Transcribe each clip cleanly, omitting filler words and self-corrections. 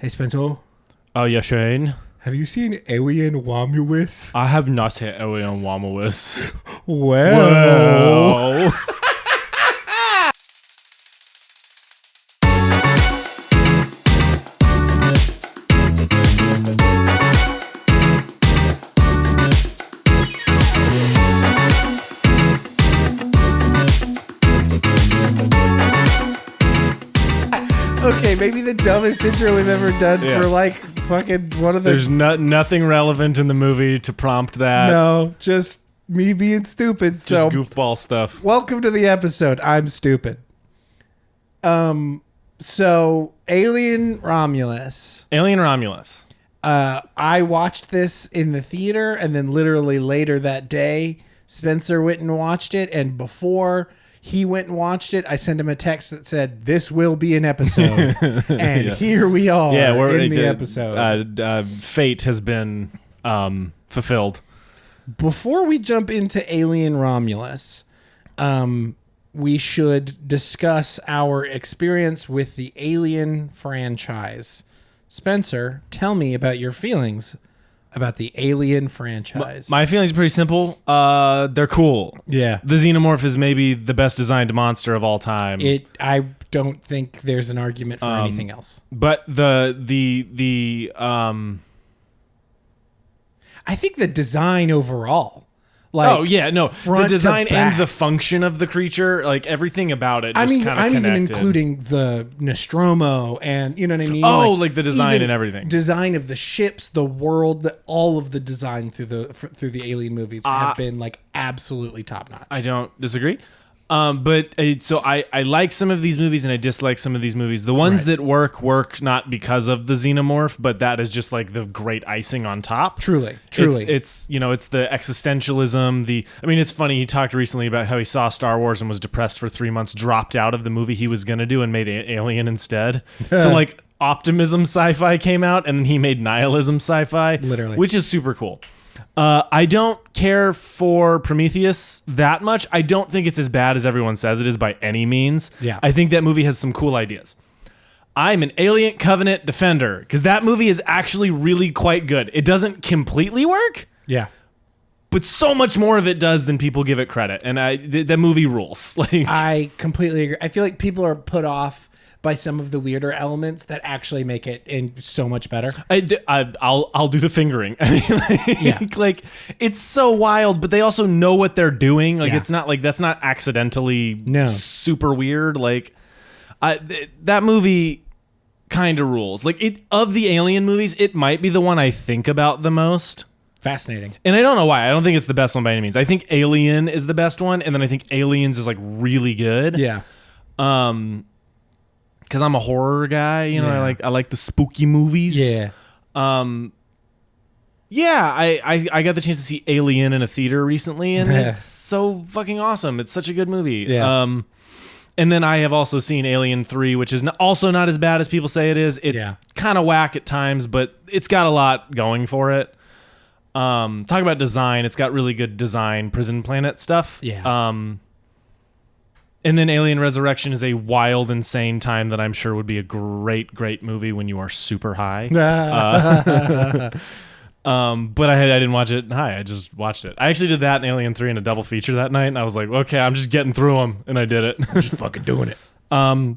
Hey, Spencer. Oh, yeah, Shane. Have you seen Alien Romulus? I have not seen Alien Romulus. Well. Okay, maybe the dumbest intro we've ever done for like fucking one of the... There's nothing relevant in the movie to prompt that. No, just me being stupid. Just So goofball stuff. welcome to the episode. I'm stupid. So Alien Romulus. Alien Romulus. I watched this in the theater, and then literally later that day, Spencer went and watched it, and before he went and watched it, I sent him a text that said, "This will be an episode," and here we are we're in the episode. Fate has been fulfilled. Before we jump into Alien Romulus, we should discuss our experience with the Alien franchise. Spencer, tell me about your feelings about the Alien franchise. My feelings are pretty simple. They're cool. Yeah. The Xenomorph is maybe the best designed monster of all time. I don't think there's an argument for anything else. But I think the design overall. Like, the design and the function of the creature, like everything about it. Just I'm even including the Nostromo and you know what I mean. Oh, like the design and everything. Design of the ships, the world, all of the design through the Alien movies have been like absolutely top notch. I don't disagree. So I like some of these movies and I dislike some of these movies. The ones that work not because of the Xenomorph, but that is just like the great icing on top. Truly. It's it's the existentialism. It's funny. He talked recently about how he saw Star Wars and was depressed for 3 months, dropped out of the movie he was gonna do and made Alien instead. So like optimism sci-fi came out and he made nihilism sci-fi, literally, which is super cool. I don't care for Prometheus that much. I don't think it's as bad as everyone says it is by any means. Yeah. I think that movie has some cool ideas. I'm an Alien Covenant defender because that movie is actually really quite good. It doesn't completely work. Yeah. But so much more of it does than people give it credit. And that movie rules. I completely agree. I feel like people are put off by some of the weirder elements that actually make it so much better. I'll do the fingering. Like it's so wild, but they also know what they're doing. Like it's not like that's not accidentally super weird. Like that movie kind of rules. Like of the Alien movies, it might be the one I think about the most. Fascinating. And I don't know why. I don't think it's the best one by any means. I think Alien is the best one, and then I think Aliens is like really good. Yeah. Because I'm a horror guy, I like the spooky movies. Yeah. I got the chance to see Alien in a theater recently, and it's so fucking awesome. It's such a good movie. Yeah. And then I have also seen Alien 3, which is also not as bad as people say it is. It's kind of whack at times, but it's got a lot going for it. Talk about design. It's got really good design, Prison Planet stuff. Yeah. And then Alien Resurrection is a wild, insane time that I'm sure would be a great, great movie when you are super high. But I didn't watch it high. I just watched it. I actually did that and Alien 3 in a double feature that night, and I was like, okay, I'm just getting through them, and I did it. I'm just fucking doing it. But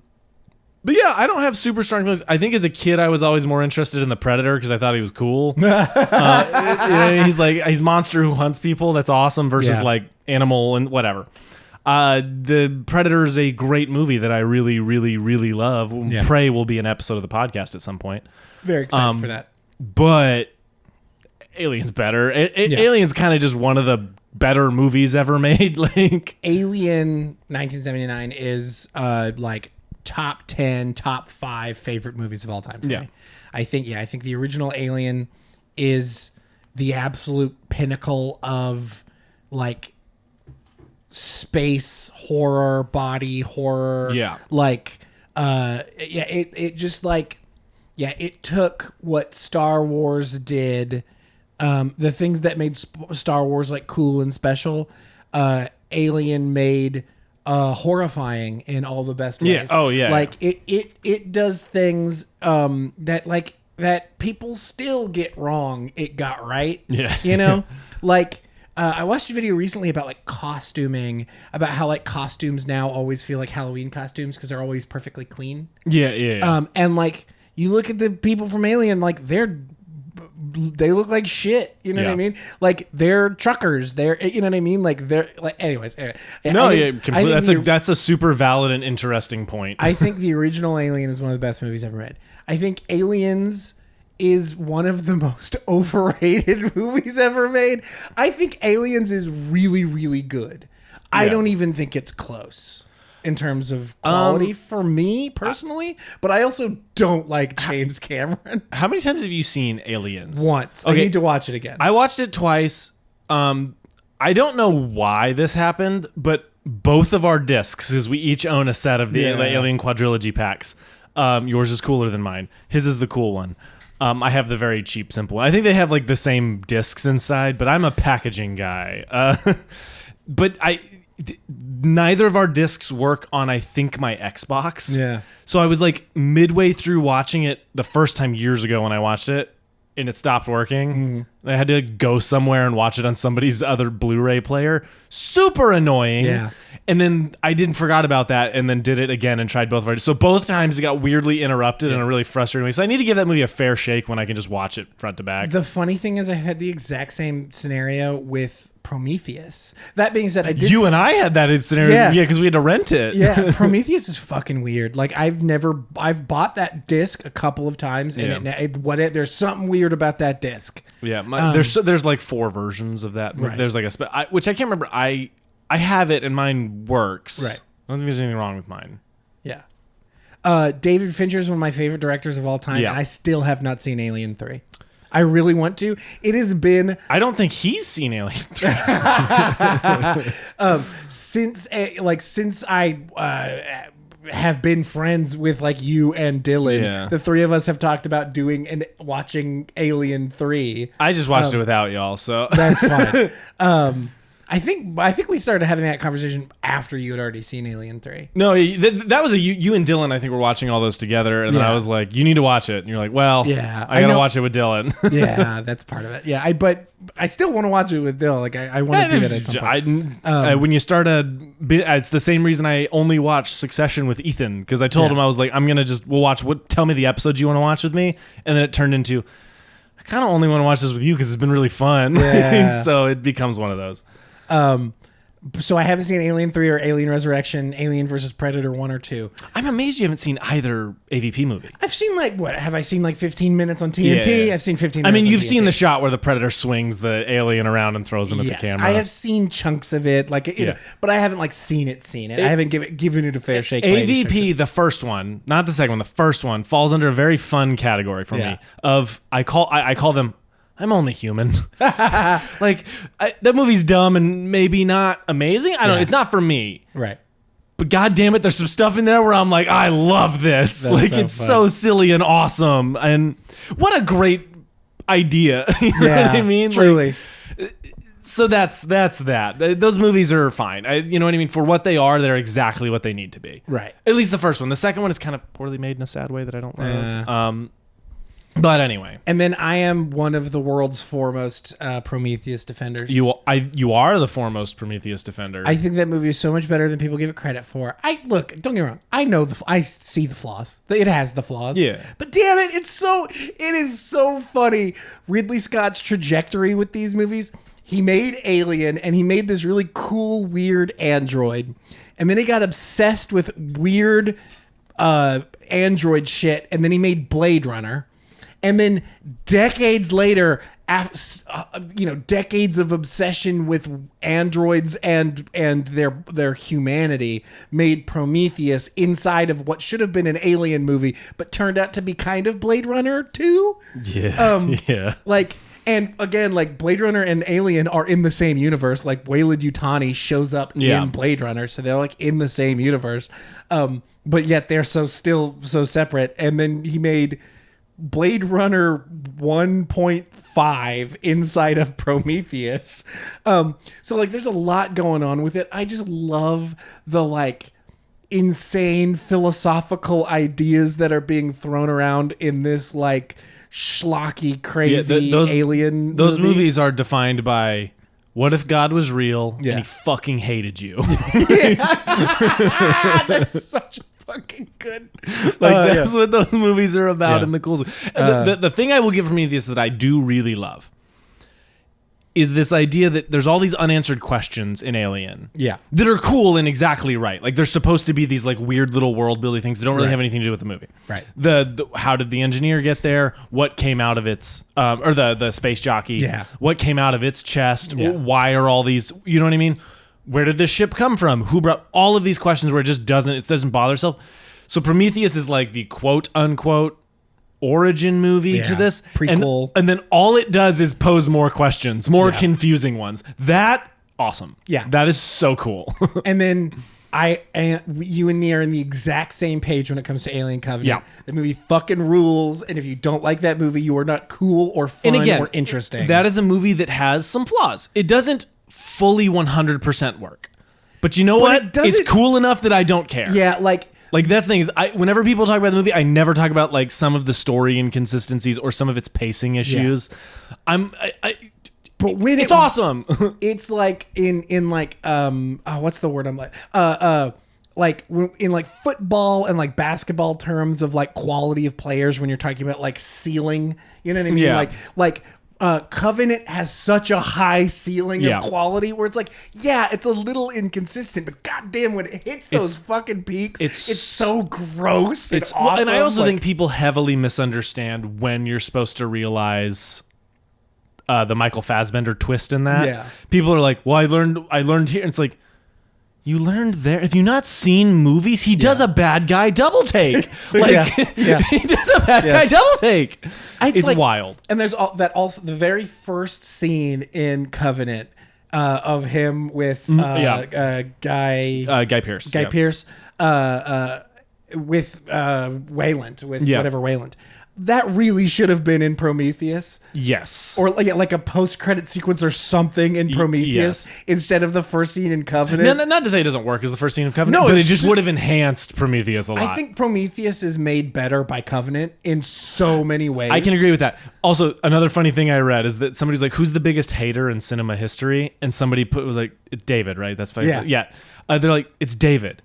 yeah, I don't have super strong feelings. I think as a kid, I was always more interested in the Predator because I thought he was cool. He's monster who hunts people. That's awesome versus like animal and whatever. The Predator is a great movie that I really, really, really love. Yeah. Prey will be an episode of the podcast at some point. Very excited for that. But Alien's better. Alien's kind of just one of the better movies ever made. Like Alien 1979 is like top 10, top 5 favorite movies of all time for me. I think the original Alien is the absolute pinnacle of like space horror, body horror. Yeah. Like it just like it took what Star Wars did, the things that made Star Wars like cool and special. Alien made horrifying in all the best ways. Yeah. Oh yeah. Like it does things that people still get wrong. It got right. Yeah. You know, like. I watched a video recently about like costuming, about how like costumes now always feel like Halloween costumes because they're always perfectly clean. Yeah. And like you look at the people from Alien, like they look like shit. You know what I mean? Like they're truckers. You know what I mean? Like they're like. Anyways. No, completely. That's a super valid and interesting point. I think the original Alien is one of the best movies ever made. I think Aliens is one of the most overrated movies ever made. I think Aliens is really, really good. I don't even think it's close in terms of quality for me personally, but I also don't like James Cameron. How many times have you seen Aliens? Once. Okay. I need to watch it again. I watched it twice. I don't know why this happened, but both of our discs, because we each own a set of the Alien quadrilogy packs. Yours is cooler than mine. His is the cool one. I have the very cheap, simple one. I think they have like the same discs inside, but I'm a packaging guy. But neither of our discs work on, I think, my Xbox. Yeah. So I was like midway through watching it the first time years ago when I watched it, and it stopped working. Mm-hmm. I had to go somewhere and watch it on somebody's other Blu-ray player. Super annoying. Yeah. And then I forgot about that and then did it again and tried both of our. So both times it got weirdly interrupted in a really frustrating way. So I need to give that movie a fair shake when I can just watch it front to back. The funny thing is I had the exact same scenario with Prometheus. That being said, You and I had that scenario. Yeah, because we had to rent it. Yeah, Prometheus is fucking weird. Like I've bought that disc a couple of times and there's something weird about that disc. Yeah, there's like 4 versions of that. Right. There's like which I can't remember. I have it and mine works. Right. I don't think there's anything wrong with mine. Yeah. David Fincher is one of my favorite directors of all time, and I still have not seen Alien 3. I really want to. It has been... I don't think he's seen Alien 3. Since I have been friends with like you and Dylan, the three of us have talked about doing and watching Alien 3. I just watched it without y'all, so... That's fine. I think we started having that conversation after you had already seen Alien 3. No, that was you and Dylan, I think, were watching all those together, and then I was like, you need to watch it. And you're like, well, I gotta watch it with Dylan. Yeah, that's part of it. Yeah, but I still want to watch it with Dylan. Like, I want to do that at some point. When you start it's the same reason I only watch Succession with Ethan, because I told him, I was like, we'll watch, tell me the episodes you want to watch with me, and then it turned into, I kind of only want to watch this with you because it's been really fun. Yeah. So it becomes one of those. So I haven't seen Alien 3 or Alien Resurrection, Alien versus Predator 1 or 2. I'm amazed you haven't seen either AVP movie. I've seen have I seen like 15 minutes on TNT? Yeah. I've seen 15 minutes. I mean, you've seen the shot where the Predator swings the alien around and throws him at the camera. I have seen chunks of it, but I haven't like seen it. I haven't given it a fair shake. AVP, the first one, not the second one, the first one falls under a very fun category for me of I call them I'm only human. Like that movie's dumb and maybe not amazing. I don't know. It's not for me. Right. But God damn it, there's some stuff in there where I'm like, I love this. That's like it's fun. So silly and awesome. And what a great idea. You know what I mean? Truly. So that's that. Those movies are fine. You know what I mean? For what they are, they're exactly what they need to be. Right. At least the first one. The second one is kind of poorly made in a sad way that I don't love. But anyway. And then I am one of the world's foremost Prometheus defenders. You are the foremost Prometheus defender. I think that movie is so much better than people give it credit for. Don't get me wrong. I see the flaws. It has the flaws. Yeah. But damn it, it is so funny. Ridley Scott's trajectory with these movies. He made Alien and he made this really cool, weird android. And then he got obsessed with weird android shit. And then he made Blade Runner. And then decades later, decades of obsession with androids and their humanity made Prometheus inside of what should have been an Alien movie, but turned out to be kind of Blade Runner too. Yeah. Yeah. And again, like Blade Runner and Alien are in the same universe. Like Weyland Yutani shows up in Blade Runner, so they're like in the same universe. But yet they're still so separate. And then he made Blade Runner 1.5 inside of Prometheus. So like there's a lot going on with it. I just love the like insane philosophical ideas that are being thrown around in this like schlocky, crazy alien Those movie. movies are defined by what if God was real and he fucking hated you? That's such a fucking good. That's what those movies are about in the cool. The thing I will give Prometheus that I do really love is this idea that there's all these unanswered questions in Alien that are cool and exactly right. Like they're supposed to be these like weird little world building things that don't really have anything to do with the movie. Right. The how did the engineer get there? What came out of its or the space jockey? Yeah. What came out of its chest? Yeah. Why are all these? You know what I mean? Where did this ship come from? Who brought all of these questions where it doesn't bother itself? So Prometheus is like the quote unquote origin movie to this prequel, and then all it does is pose more questions, more confusing ones. That awesome. Yeah, that is so cool. And then you and me are in the exact same page when it comes to Alien Covenant. Yeah. The movie fucking rules, and if you don't like that movie, you are not cool or fun or interesting. That is a movie that has some flaws. It doesn't fully 100% work, but you know what? It's cool enough that I don't care. Yeah, like that's the thing is, whenever people talk about the movie, I never talk about like some of the story inconsistencies or some of its pacing issues. But when it's awesome. It's like in like what's the word I'm like in like football and like basketball terms of like quality of players when you're talking about like ceiling, you know what I mean? Yeah. Like Covenant has such a high ceiling of quality where it's like, it's a little inconsistent, but goddamn, when it hits those fucking peaks, it's so gross. It's awesome. Well, and I also think people heavily misunderstand when you're supposed to realize the Michael Fassbender twist in that. Yeah. People are like, well, I learned here. And it's like, you learned there. If you've not seen movies, he does a bad guy double take. Like, he does a bad guy double take. It's like, wild. And there's also the very first scene in Covenant of him with Guy Pearce. Guy Pearce with Wayland, with whatever Wayland. That really should have been in Prometheus. Yes. Or like a post-credit sequence or something in Prometheus instead of the first scene in Covenant. No, not to say it doesn't work as the first scene of Covenant, but it just would have enhanced Prometheus a lot. I think Prometheus is made better by Covenant in so many ways. I can agree with that. Also, another funny thing I read is that somebody's like, who's the biggest hater in cinema history? And somebody was like, it's David, right? That's funny. Yeah. They're like, it's David.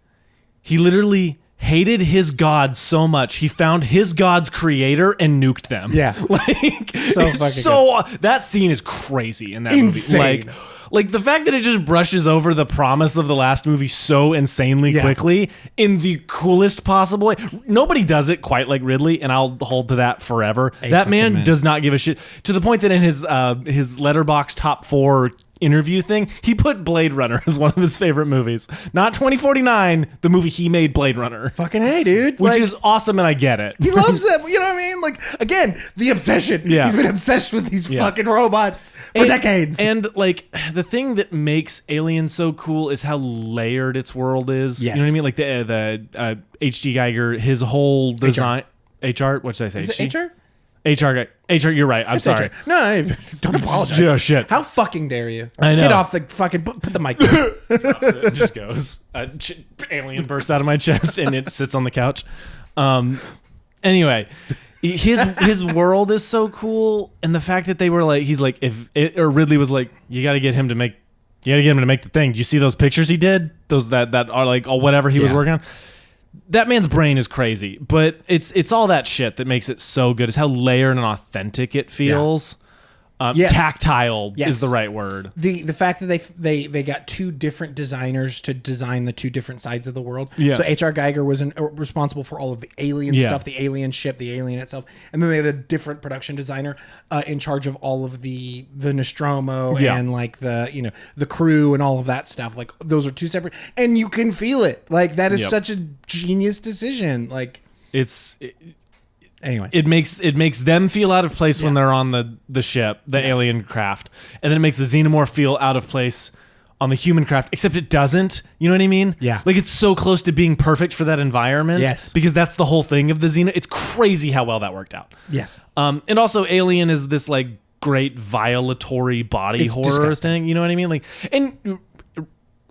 He literally hated his god so much he found his god's creator and nuked them. Yeah. Like so fucking good. That scene is crazy in that Insane. movie. Like the fact that it just brushes over the promise of the last movie so insanely quickly in the coolest possible way. Nobody does it quite like Ridley, and I'll hold to that forever. That man does not give a shit, to the point that in his Letterboxd top 4 interview thing, he put Blade Runner as one of his favorite movies. Not 2049, the movie he made, Blade Runner. Fucking hey, dude. Which is awesome, and I get it. He loves them, you know what I mean? Like, again, the obsession. Yeah. He's been obsessed with these fucking robots for decades. And, like, the thing that makes Alien so cool is how layered its world is. Yes. You know what I mean? Like, the H.G. Geiger, his whole design... HR? What did I say? Is it HR? HR guy. HR, you're right. I'm sorry. HR. No, don't apologize. Oh, shit. How fucking dare you? I know. Get off the fucking... Put the mic down. It just goes. Alien bursts out of my chest and it sits on the couch. Anyway, his world is so cool, and the fact that they were like, he's like, or Ridley was like, you got to get him to make the thing. Do you see those pictures he did? Those that are like, or whatever he was working on. That man's brain is crazy, but it's all that shit that makes it so good. It's how layered and authentic it feels. Tactile is the right word. The fact that they got two different designers to design the two different sides of the world. Yeah. So H.R. Geiger was responsible for all of the alien stuff, the alien ship, the alien itself, and then they had a different production designer in charge of all of the Nostromo and like the crew and all of that stuff. Like those are two separate, and you can feel it. Like that is such a genius decision. Like anyway, it makes them feel out of place when they're on the ship, the alien craft, and then it makes the xenomorph feel out of place on the human craft, except it doesn't. You know what I mean? Yeah. Like it's so close to being perfect for that environment. Yes. Because that's the whole thing of the Xena. It's crazy how well that worked out. Yes. And also Alien is this like great violatory body horror disgusting. thing. You know what I mean? Like, and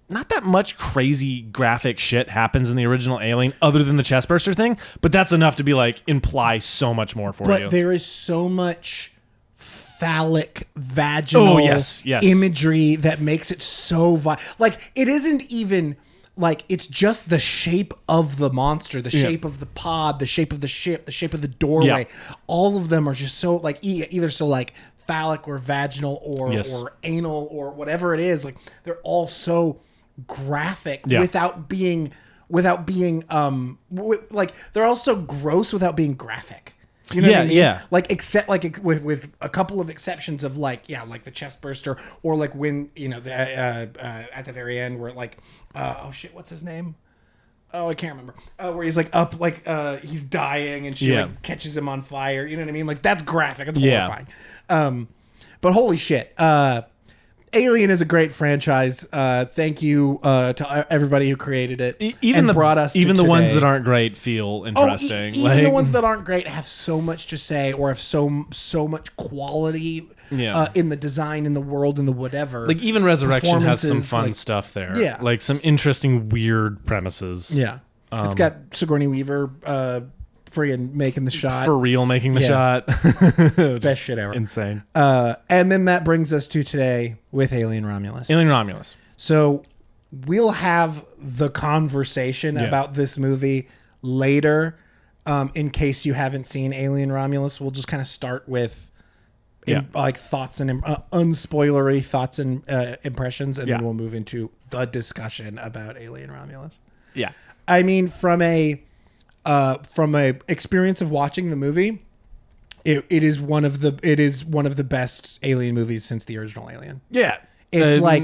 not that much crazy graphic shit happens in the original Alien other than the chestburster thing, but that's enough to be like imply so much more for you. But there is so much phallic vaginal imagery that makes it so like it isn't even like it's just the shape of the monster, the shape of the pod, the shape of the ship, the shape of the doorway. All of them are just so like either so like phallic or vaginal or anal or whatever it is. Like they're all so graphic without being like they're also gross without being graphic. You know what I mean? Yeah. Like except like with a couple of exceptions of like like the chest burster or like when the at the very end where like oh shit, what's his name? Oh, I can't remember. Where he's like up like he's dying and she like catches him on fire. You know what I mean? Like that's graphic. That's horrifying. But holy shit. Alien is a great franchise. Thank you to everybody who created it even and brought us even to the today. ones that aren't great feel interesting. Even the ones that aren't great have so much to say or have so much quality in the design, in the world, in the whatever. Like even Resurrection has some fun stuff there. Yeah. Like some interesting weird premises. Yeah. It's got Sigourney Weaver friggin' making the shot. For real making the shot. Best shit ever. Insane. And then that brings us to today with Alien Romulus. Alien Romulus. So we'll have the conversation about this movie later. In case you haven't seen Alien Romulus, we'll just kind of start with like thoughts and unspoilery thoughts and impressions, and then we'll move into the discussion about Alien Romulus. Yeah. I mean, from a experience of watching the movie, it is one of the best Alien movies since the original Alien. Yeah, it's like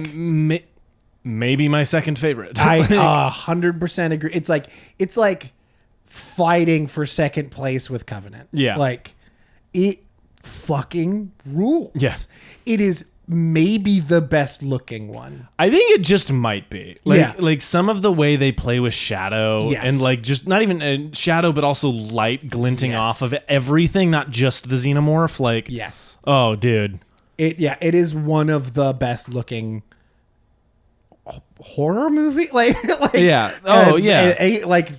maybe my second favorite. I 100% agree. It's like fighting for second place with Covenant. Yeah, like it fucking rules. Yeah, it is maybe the best looking one. I think it just might be. Like some of the way they play with shadow and like just not even shadow, but also light glinting off of everything, not just the xenomorph. Like, oh, dude. It is one of the best looking horror movie. Like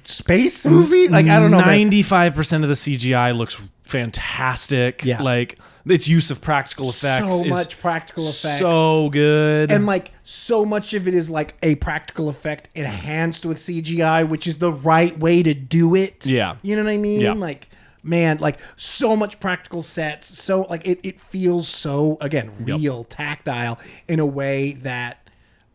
space movie. Like, I don't know. 95% of the CGI looks fantastic. Yeah. Like its use of practical effects. So much practical effects. So good. And like so much of it is like a practical effect enhanced with CGI, which is the right way to do it. Yeah. You know what I mean? Yeah. Like, man, like so much practical sets. So like it feels so, again, real, tactile in a way that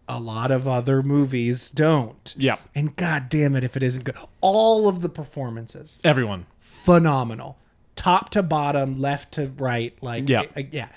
a lot of other movies don't. Yeah. And god damn it if it isn't good. All of the performances. Everyone. Phenomenal. Top to bottom, left to right, like Kaylee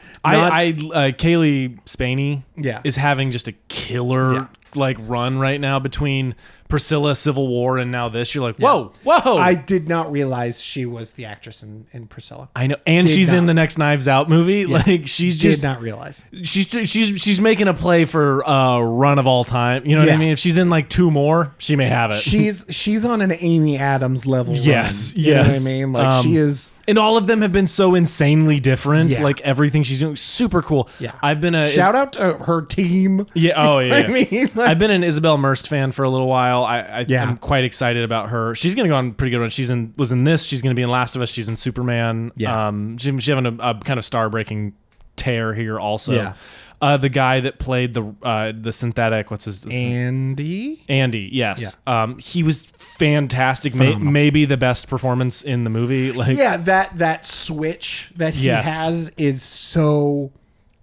Spaney is having just a killer like run right now between Priscilla, Civil War, and now this. You're like, whoa. I did not realize she was the actress in Priscilla. I know, and she's in the next Knives Out movie. Yeah. Like she's just did not realize she's making a play for run of all time. You know what I mean? If she's in like two more, she may have it. She's on an Amy Adams level. Yes, run, you know what I mean? Like she is. And all of them have been so insanely different. Yeah. Like everything she's doing, super cool. Yeah, I've been shout out to her team. Yeah. Oh yeah. I mean, like, I've been an Isabel Merced fan for a little while. I'm quite excited about her. She's gonna go on a pretty good run. Was in this. She's gonna be in Last of Us. She's in Superman. Yeah. She's having a kind of star breaking tear here also. Yeah. The guy that played the synthetic, what's his Andy? Andy, yes. Yeah. He was fantastic. Maybe the best performance in the movie. Like, that switch that he has is so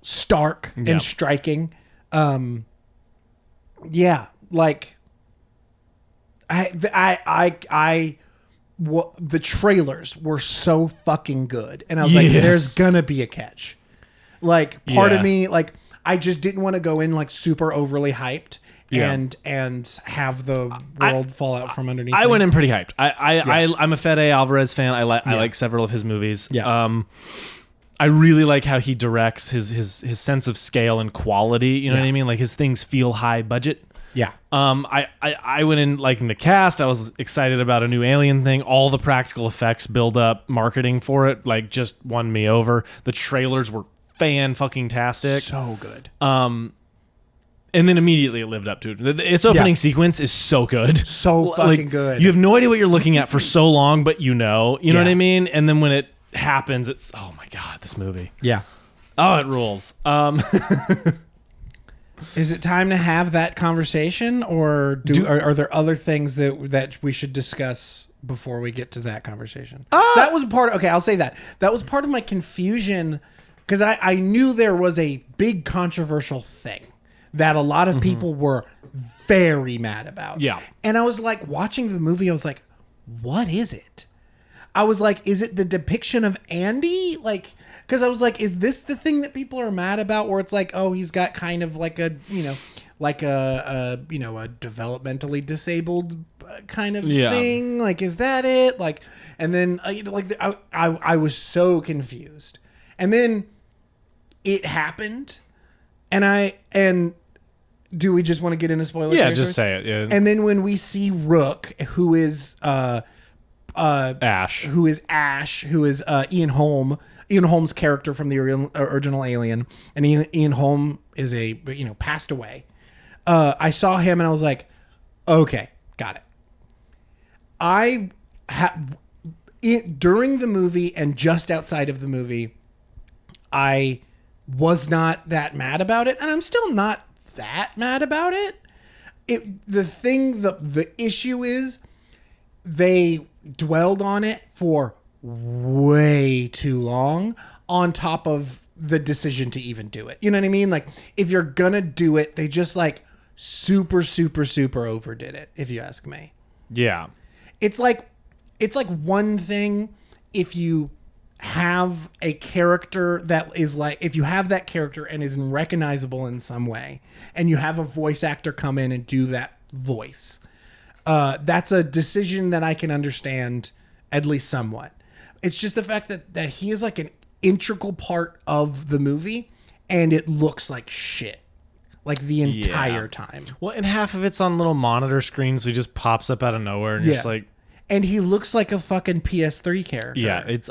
stark and striking. Like the trailers were so fucking good, and I was like, there's gonna be a catch. Like part of me, like I just didn't want to go in like super overly hyped and have the world fall out from underneath. I went in pretty hyped. I'm a Fede Alvarez fan. I like several of his movies. Yeah. I really like how he directs his sense of scale and quality. You know what I mean? Like his things feel high budget. Yeah. I went in liking the cast. I was excited about a new Alien thing. All the practical effects, build up, marketing for it, like just won me over. The trailers were fan-fucking-tastic. So good. And then immediately it lived up to it. Its opening sequence is so good. So fucking good. You have no idea what you're looking at for so long, but you know what I mean? And then when it happens, it's, oh my God, this movie. Yeah. Oh, it rules. Is it time to have that conversation, or are there other things that we should discuss before we get to that conversation? That was okay, I'll say that. That was part of my confusion, because I knew there was a big controversial thing that a lot of people were very mad about. Yeah. And I was like, watching the movie, I was like, what is it? I was like, is it the depiction of Andy? Like, because I was like, is this the thing that people are mad about, where it's like, oh, he's got kind of like a, like a developmentally disabled kind of thing? Like, is that it? Like, and then I was so confused. And then it happened, and do we just want to get into spoilers? Yeah, just say it. Yeah. And then when we see Rook, who is Ash, who is Ian Holm's character from the original Alien, and Ian Holm is passed away. I saw him and I was like, okay, got it. During the movie and just outside of the movie, I was not that mad about it, and I'm still not that mad about it. The issue is they dwelled on it for way too long, on top of the decision to even do it. You know what I mean? Like, if you're gonna do it, they just like super, super, super overdid it, if you ask me. Yeah. It's like one thing if you have a character that is like, if you have that character and is recognizable in some way, and you have a voice actor come in and do that voice, that's a decision that I can understand at least somewhat. It's just the fact that he is like an integral part of the movie, and it looks like shit like the entire time. Well, and half of it's on little monitor screens, so he just pops up out of nowhere and just like, and he looks like a fucking PS3 character. Yeah, it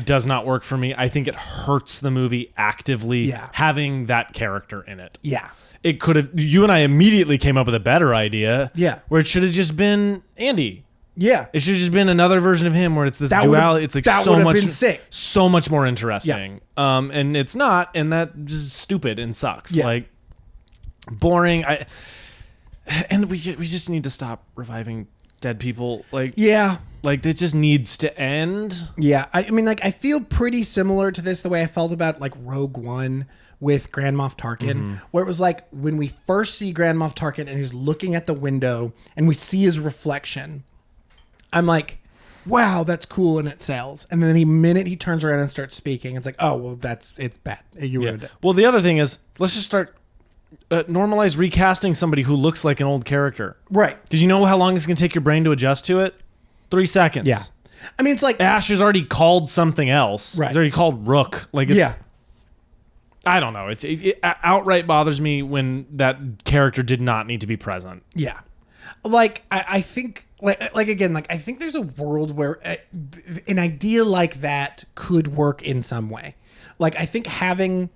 does not work for me. I think it hurts the movie actively having that character in it. Yeah. It could have, you and I immediately came up with a better idea. Yeah. Where it should have just been Andy. Yeah. It should have just been another version of him where it's this duality. It's like so much more interesting. Yeah. And it's not, and that just stupid and sucks. Yeah. Like, boring. And we just need to stop reviving dead people. Like, yeah. Like, it just needs to end. Yeah. I mean, like, I feel pretty similar to this the way I felt about, like, Rogue One with Grand Moff Tarkin, where it was like, when we first see Grand Moff Tarkin and he's looking at the window and we see his reflection, I'm like, wow, that's cool, and it sells. And then the minute he turns around and starts speaking, it's like, oh, well, it's bad. You ruined it. Well, the other thing is, let's just start normalize recasting somebody who looks like an old character. Right. Because you know how long it's going to take your brain to adjust to it? 3 seconds. Yeah. I mean, it's like, Ash is already called something else. Right. He's already called Rook. Like, it's, I don't know. It outright bothers me when that character did not need to be present. Yeah. Like, I think, again, I think there's a world where an idea like that could work in some way. Like, I think having,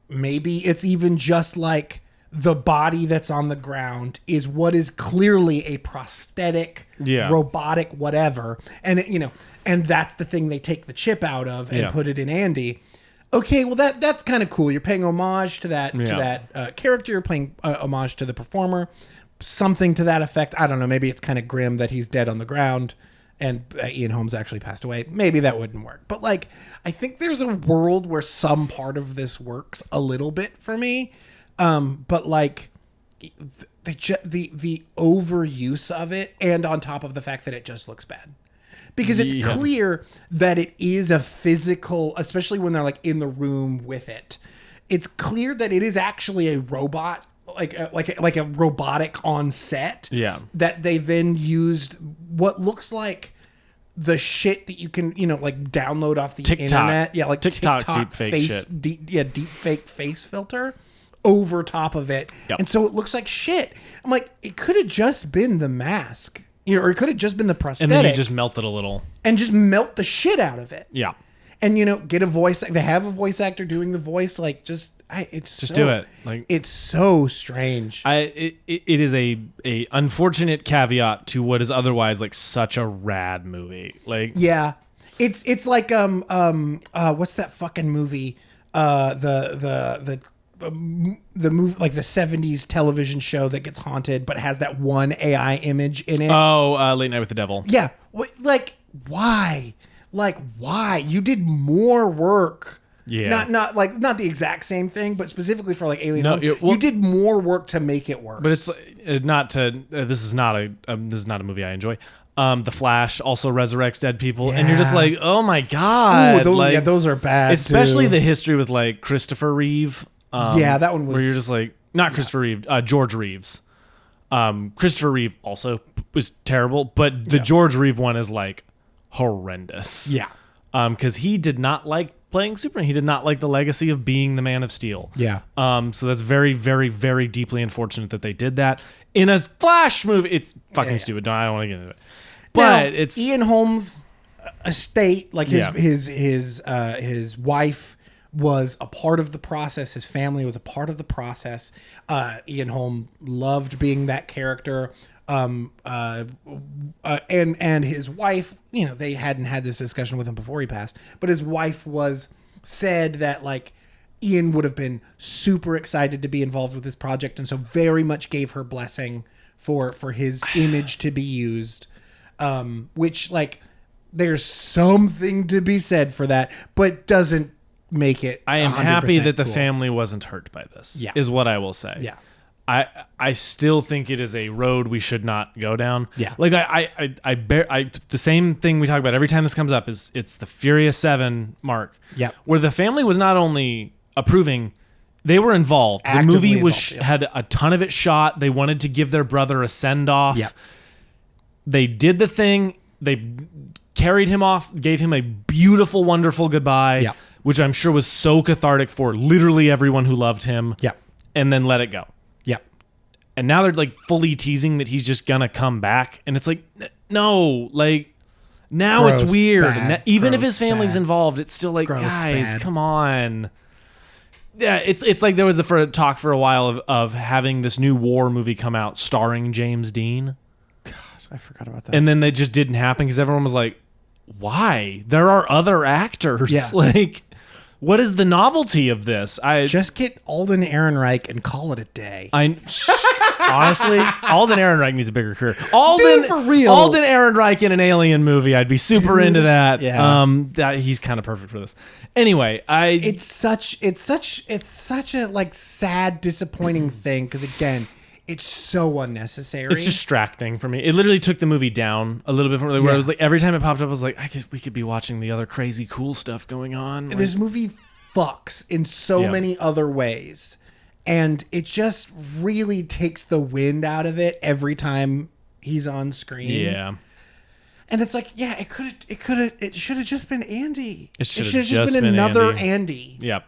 maybe it's even just like the body that's on the ground is what is clearly a prosthetic, robotic, whatever. And, and that's the thing they take the chip out of and put it in Andy. Okay, well, that's kind of cool. You're paying homage to that character. You're paying homage to the performer. Something to that effect. I don't know. Maybe it's kind of grim that he's dead on the ground and Ian Holmes actually passed away. Maybe that wouldn't work. But, like, I think there's a world where some part of this works a little bit for me. But, like, the overuse of it, and on top of the fact that it just looks bad. Because it's clear that it is a physical, especially when they're, like, in the room with it. It's clear that it is actually a robot, like a robotic on set. Yeah. That they then used what looks like the shit that you can, like download off the TikTok. internet. Yeah, like TikTok deep fake face, shit. deep fake face filter over top of it. Yep. And so it looks like shit. I'm like, it could have just been the mask, or it could have just been the prosthetic. And then you just melt it a little. And just melt the shit out of it. Yeah. And, get a voice. They have a voice actor doing the voice. Like, just do it. Like, it's so strange. It is a unfortunate caveat to what is otherwise like such a rad movie. Like, yeah, it's like what's that fucking movie? The movie, like the 70s television show that gets haunted but has that one AI image in it. Oh, Late Night with the Devil. Yeah, like why? Like why? You did more work. Yeah. Not the exact same thing, but specifically for like Alien. No, you did more work to make it worse. But it's not to. This is not a movie I enjoy. The Flash also resurrects dead people, and you're just like, oh my god. Ooh, those are bad. Especially too. the history with like Christopher Reeve. That one was. Where you're just like, not Christopher Reeve, George Reeves. Christopher Reeve also was terrible, but the George Reeve one is like horrendous. Yeah. Because he did not like playing Superman. He did not like the legacy of being the Man of Steel. Yeah. So that's very, very, very deeply unfortunate that they did that in a Flash movie. It's fucking stupid. I don't want to get into it. But now, it's Ian Holmes' estate, like his wife was a part of the process. His family was a part of the process. Ian Holm loved being that character. And his wife, they hadn't had this discussion with him before he passed, but his wife said that like Ian would have been super excited to be involved with this project. And so very much gave her blessing for his image to be used. Which like there's something to be said for that, but doesn't make it. I am happy that the cool. family wasn't hurt by this. Yeah. Is what I will say. Yeah. I still think it is a road we should not go down. Yeah. Like the same thing we talk about every time this comes up is it's the Furious 7 mark. Yeah. Where the family was not only approving, they were involved. Actively the movie was involved, had a ton of it shot. They wanted to give their brother a send off. Yeah. They did the thing. They carried him off, gave him a beautiful, wonderful goodbye. Yeah. Which I'm sure was so cathartic for literally everyone who loved him. Yeah. And then let it go. Yeah. And now they're like fully teasing that he's just gonna come back, and it's like, no, like now Gross, it's weird. bad, Even if gross, his family's bad. involved, it's still like, Gross, guys, bad. come on. Yeah, it's like there was talk for a while of having this new war movie come out starring James Dean, I forgot about that. and then that just didn't happen because everyone was like, why? There are other actors. Yeah. Like, what is the novelty of this? Just get Alden Ehrenreich and call it a day. Honestly, Alden Ehrenreich needs a bigger career. Dude, for real. Alden Ehrenreich in an Alien movie, I'd be super into that. Yeah. That he's kind of perfect for this. Anyway, It's such a like sad, disappointing thing because again, it's so unnecessary. it's distracting for me. It literally took the movie down a little bit from where I was like, every time it popped up, I was like, we could be watching the other crazy cool stuff going on. Like, This movie fucks in so many other ways, and it just really takes the wind out of it every time he's on screen. yeah. And it's like, it should have just been Andy. It should have have just been another Andy. Yeah.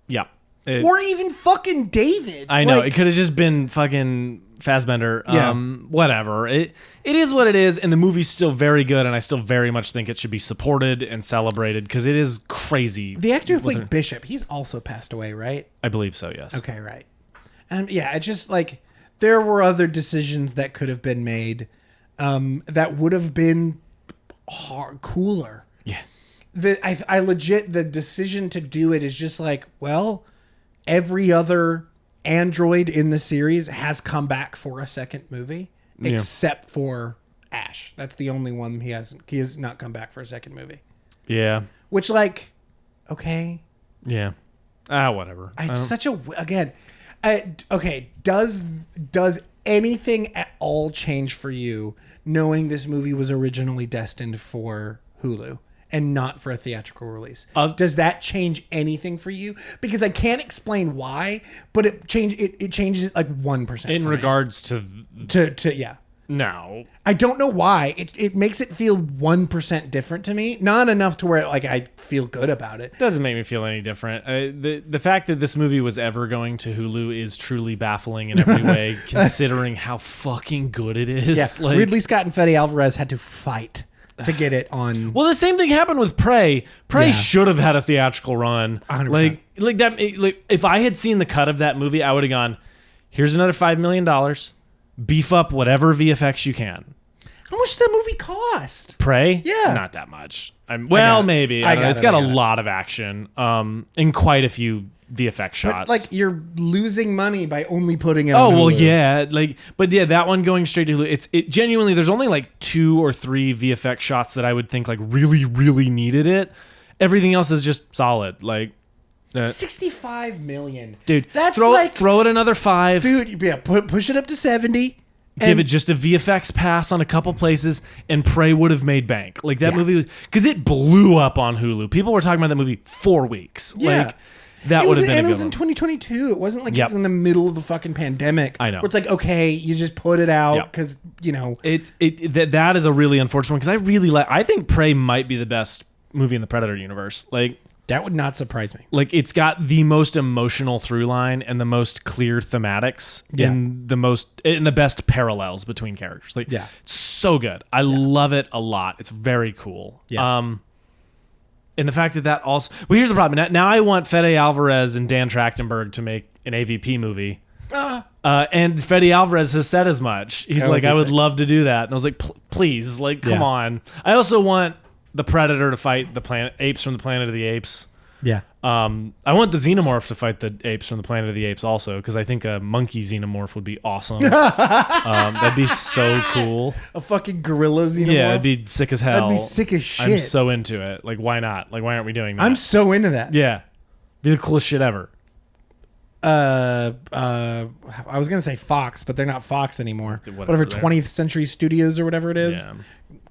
Yeah. Or even fucking David. I know. Like, It could have just been fucking Fassbender. Yeah. Whatever. It is what it is, and the movie's still very good, and I still very much think it should be supported and celebrated because it is crazy. the actor who played Bishop, he's also passed away, right? I believe so, yes. Okay, right. And yeah, it's just like there were other decisions that could have been made that would have been cooler. Yeah. I legit, the decision to do it is just like, well, every other android in the series has come back for a second movie except for Ash. That's the only one he has not come back for a second movie. Yeah. Which, like, okay. Yeah. Whatever. It's such a, again, okay, does anything at all change for you knowing this movie was originally destined for Hulu and not for a theatrical release? Does that change anything for you? Because I can't explain why, but it changes it like 1% in regards to yeah. No. I don't know why. It makes it feel 1% different to me. Not enough to where like I feel good about it. Doesn't make me feel any different. The fact that this movie was ever going to Hulu is truly baffling in every way, considering how fucking good it is. Yeah, Like, Ridley Scott and Fede Alvarez had to fight to get it on. Well, the same thing happened with Prey. Prey should have had a theatrical run. 100%. Like that. Like if I had seen the cut of that movie, I would have gone, "Here's another $5 million. Beef up whatever VFX you can." How much does that movie cost? Prey? Yeah. Not that much. Maybe. It's got a lot of action, and quite a few VFX shots. But like you're losing money by only putting it. Oh on well, Hulu. yeah. But that one going straight to Hulu. It genuinely. There's only like 2 or 3 VFX shots that I would think like really, really needed it. Everything else is just solid. Like. 65 million, dude. That's throw it another 5, dude. Yeah, push it up to 70. Give it just a VFX pass on a couple places, and Prey would have made bank. Like that movie was because it blew up on Hulu. People were talking about that movie 4 weeks. Yeah. Like that would have been. And a it good was in one. 2022. It wasn't like it was in the middle of the fucking pandemic. I know. Where it's like, okay, you just put it out because that is a really unfortunate one because I really I think Prey might be the best movie in the Predator universe. Like. That would not surprise me. Like it's got the most emotional through line and the most clear thematics and the best parallels between characters. Like it's so good. I love it a lot. It's very cool. Yeah. And the fact that also here's the problem. Now I want Fede Alvarez and Dan Trachtenberg to make an AVP movie. And Fede Alvarez has said as much. He's like, I would love to do that. And I was like, please, like, come on. I also want the Predator to fight the apes from the Planet of the Apes. Yeah. I want the Xenomorph to fight the apes from the Planet of the Apes also because I think a monkey Xenomorph would be awesome. That'd be so cool. A fucking gorilla Xenomorph? Yeah, it'd be sick as hell. That'd be sick as shit. I'm so into it. Like, why not? Like, why aren't we doing that? I'm so into that. Yeah. Be the coolest shit ever. I was gonna say Fox, but they're not Fox anymore. Whatever 20th Century Studios or whatever it is. Yeah.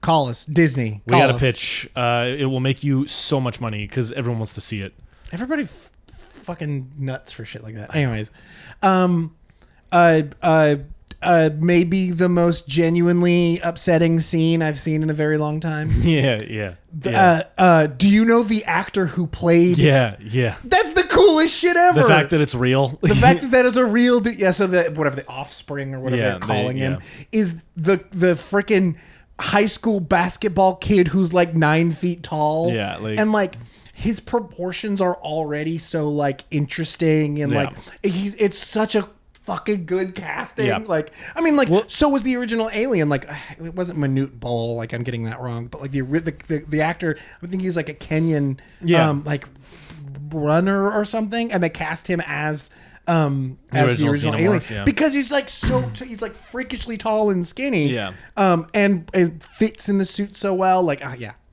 Call us, Disney. We got a pitch. It will make you so much money because everyone wants to see it. Everybody fucking nuts for shit like that. Anyways, maybe the most genuinely upsetting scene I've seen in a very long time. Yeah. Do you know the actor who played? Yeah. That's the coolest shit ever. The fact that it's real. The fact that is a real dude. Yeah, so whatever the offspring or whatever they're calling him is the freaking high school basketball kid who's like 9 feet tall. Yeah, and like his proportions are already so like interesting and like it's such a fucking good casting. Yeah. Like I mean like so was the original Alien. Like it wasn't Manute Bol, like I'm getting that wrong, but like the actor, I think he was like a Kenyan like runner or something, and they cast him as the original Alien because he's like he's like freakishly tall and skinny, and it fits in the suit so well. Like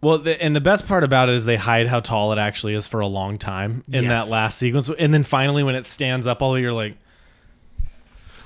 Well, and the best part about it is they hide how tall it actually is for a long time in that last sequence, and then finally when it stands up, all the way, you're like,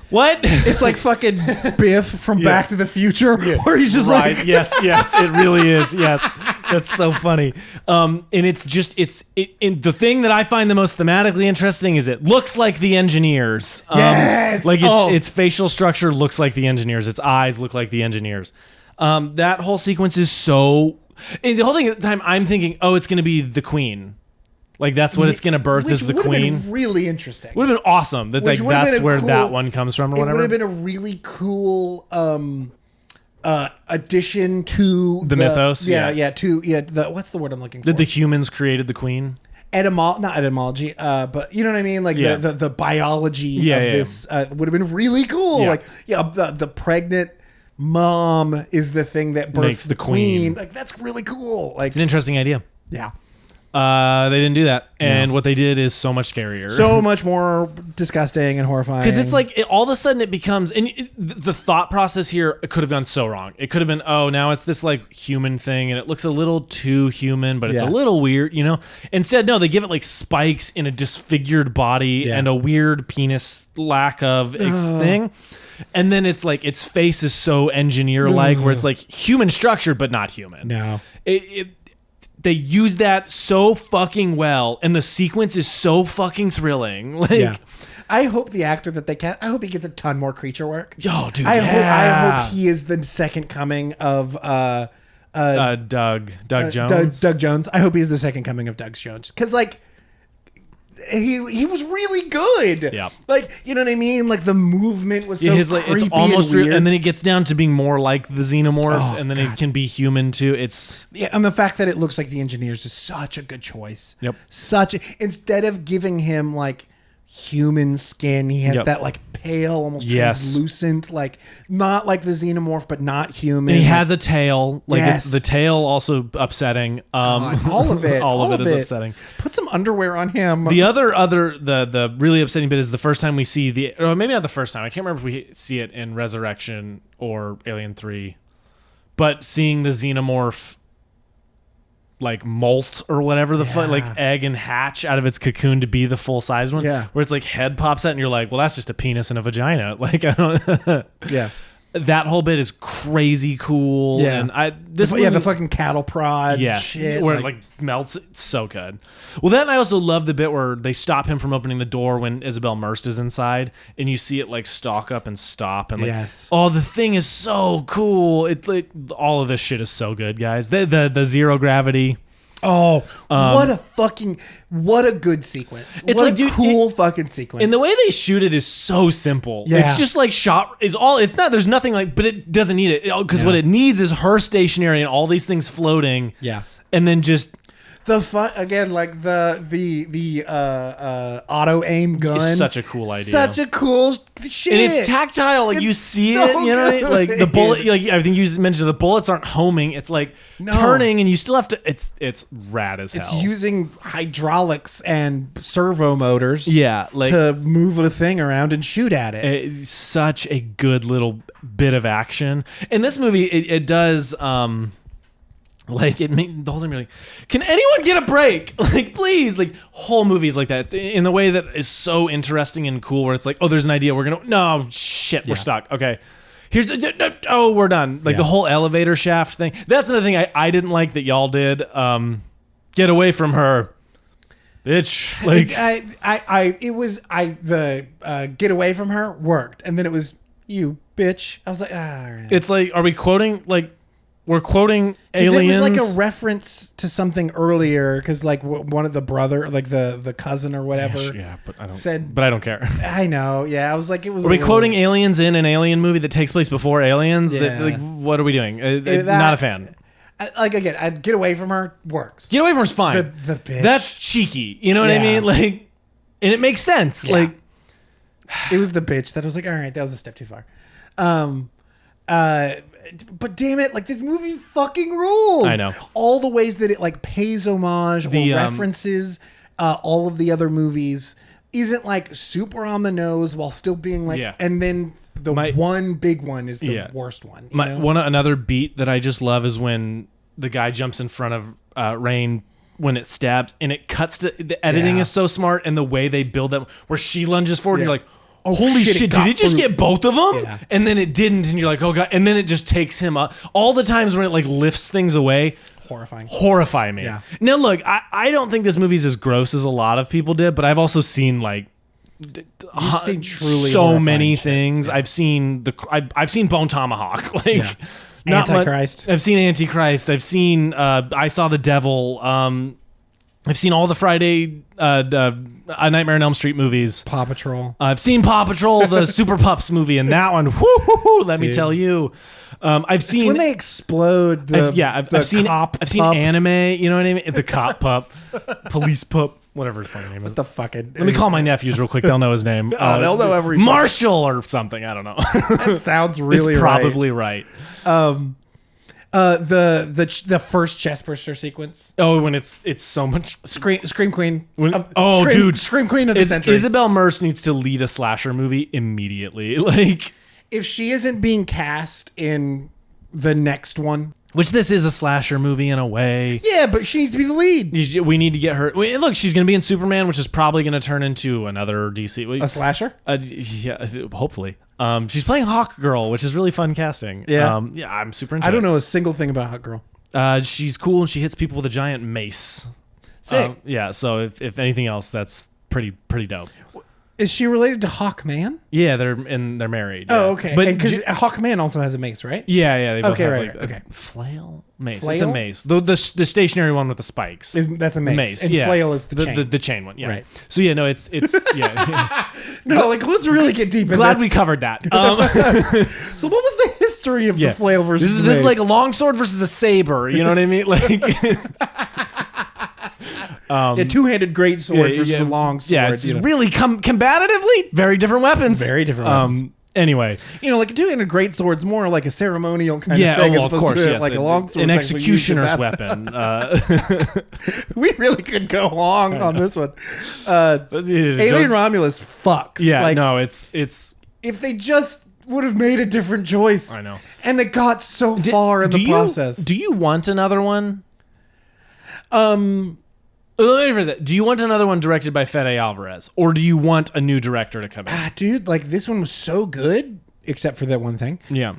what? It's like fucking Biff from Back to the Future, where he's just like, yes, it really is. Yes, that's so funny. And it's just the thing that I find the most thematically interesting is it looks like the Engineers. Yes, like its facial structure looks like the Engineers. Its eyes look like the Engineers. That whole sequence is so. And the whole thing at the time, I'm thinking, oh, it's going to be the Queen. Like that's what it's going to birth is the Queen. Been really interesting. Would have been awesome. That that's where that one comes from or whatever. It would have been a really cool addition to the mythos. What's the word I'm looking for? That the humans created the Queen. Not etymology, but you know what I mean. Like the biology of this would have been really cool. Yeah. Like the pregnant mom is the thing that births makes the queen. Like that's really cool. Like it's an interesting idea. Yeah. They didn't do that, and what they did is so much scarier, so much more disgusting and horrifying. Because it's like all of a sudden it becomes, and the thought process here could have gone so wrong. It could have been, oh, now it's this like human thing, and it looks a little too human, but it's a little weird, you know. Instead, no, they give it like spikes in a disfigured body and a weird penis lack of thing. And then it's like its face is so engineer-like, where it's like human structure but not human. No, they use that so fucking well, and the sequence is so fucking thrilling. Like, I hope the actor that they cast, I hope he gets a ton more creature work. Yo, dude, I hope he is the second coming of Doug Jones. Doug Jones. I hope he's the second coming of Doug Jones, because like he was really good. Yeah, like, you know what I mean. Like the movement was so creepy it's almost and weird. and then it gets down to being more like the xenomorph, and then it can be human too. It's and the fact that it looks like the engineers is such a good choice. Yep. Instead of giving him like human skin, he has that like pale, almost translucent, like not like the xenomorph, but not human. And he has a tail. Like it's the tail also upsetting. All of it. all of it is upsetting. Put some underwear on him. The the really upsetting bit is the first time we see or maybe not the first time. I can't remember if we see it in Resurrection or Alien 3, but seeing the xenomorph like molt or whatever the fuck, like egg and hatch out of its cocoon to be the full size one. Yeah. Where it's like head pops out and you're like, well, that's just a penis and a vagina. Like, I don't. Yeah. That whole bit is crazy cool. Yeah. And the fucking cattle prod. Yes. Shit, where it like melts. It's so good. Well, then I also love the bit where they stop him from opening the door when Isabel Merced is inside, and you see it like stalk up and stop. And like, oh, the thing is so cool. It like all of this shit is so good, guys. The zero gravity. Oh, what a good sequence. It's what like, a dude, cool fucking sequence. And the way they shoot it is so simple. Yeah. It's just like it's not, there's nothing like, but it doesn't need it. Because what it needs is her stationary and all these things floating. Yeah. And then just the fun again, like the auto aim gun. It's such a cool idea. Such a cool shit. And it's tactile. Like you see it, you know, what I mean? Like the bullet. Like I think you mentioned the bullets aren't homing. It's like turning, and you still have to. It's rad as hell. It's using hydraulics and servo motors. Yeah, like to move the thing around and shoot at it. It's such a good little bit of action. In this movie, it does. Like it made the whole time you're like, can anyone get a break? Like, please, like whole movies like that in the way that is so interesting and cool. Where it's like, oh, there's an idea. We're we're stuck. Okay, here's we're done. Like the whole elevator shaft thing. That's another thing I didn't like that y'all did. Get away from her, bitch. Like get away from her worked, and then it was you, bitch. I was like, all right. It's like, are we quoting like? We're quoting Aliens. It was like a reference to something earlier, because like one of the brother, like the cousin or whatever, but I don't said. But I don't care. I know. Yeah, I was like, it was. Are we quoting Aliens in an Alien movie that takes place before Aliens? Yeah. Like, what are we doing? Not a fan. Like again, I'd get away from her works. Get away from her's fine. The bitch. That's cheeky. You know what I mean? Like, and it makes sense. Yeah. Like, it was the bitch that was like, all right, that was a step too far. But damn it, like this movie fucking rules. I know. All the ways that it like pays homage or references all of the other movies isn't like super on the nose while still being like, and then the one big one is the worst one. Another beat that I just love is when the guy jumps in front of Rain when it stabs, and it cuts to the editing is so smart, and the way they build that where she lunges forward and you're like, oh, holy shit, did it just get both of them? Yeah. And then it didn't, and you're like, oh god, and then it just takes him up. All the times when it like lifts things away, horrify me. Yeah. Now look, I don't think this movie's as gross as a lot of people did, but I've also seen like seen truly so many things. Yeah. I've seen Bone Tomahawk, like Antichrist. I've seen Antichrist. I've seen I Saw the Devil. I've seen all the Friday A Nightmare on Elm Street movies. Paw Patrol. I've seen Paw Patrol, the Super Pups movie, and that one, let me tell you. I've seen when they explode. I've seen anime. You know what I mean? The cop pup, police pup, whatever his fucking name is. What the fucking? Let me call my nephews real quick. They'll know his name. They'll know every Marshall or something. I don't know. That sounds really. It's probably right. The first chest burster sequence. Oh, when it's so much Scream Queen. Scream Queen of the century. Isabel Merced needs to lead a slasher movie immediately. Like, if she isn't being cast in the next one, which this is a slasher movie in a way. Yeah, but she needs to be the lead. We need to get her. Look, she's going to be in Superman, which is probably going to turn into another DC. A slasher? Yeah, hopefully. She's playing Hawk Girl, which is really fun casting. Yeah. I'm super into it. I don't know a single thing about Hawk Girl. She's cool and she hits people with a giant mace. Sick. Yeah, so if anything else, that's pretty dope. Is she related to Hawkman? Yeah, they're married. Yeah. Oh, okay. But because Hawkman also has a mace, right? Yeah. They both have okay. Flail, mace. Flail? It's a mace. The stationary one with the spikes. That's a mace. And yeah. flail is the chain. The chain one. Yeah. Right. So yeah, no, it's yeah. No, like let's really get deep. Glad we covered that. So what was the history of the flail versus this is like a long sword versus a saber. You know what I mean? Like. A two-handed great sword versus a long sword. Yeah, it's really combatively very different weapons. Very different weapons. Anyway, like a two-handed great sword's more like a ceremonial kind of thing, as opposed to like a long sword, an executioner's weapon. We really could go long on this one. Alien Romulus fucks. Yeah, no, it's if they just would have made a different choice. I know, and they got so far in the process. Do you want another one? Let me rephrase that. Do you want another one directed by Fede Alvarez, or do you want a new director to come in? Dude, like this one was so good, except for that one thing. Yeah.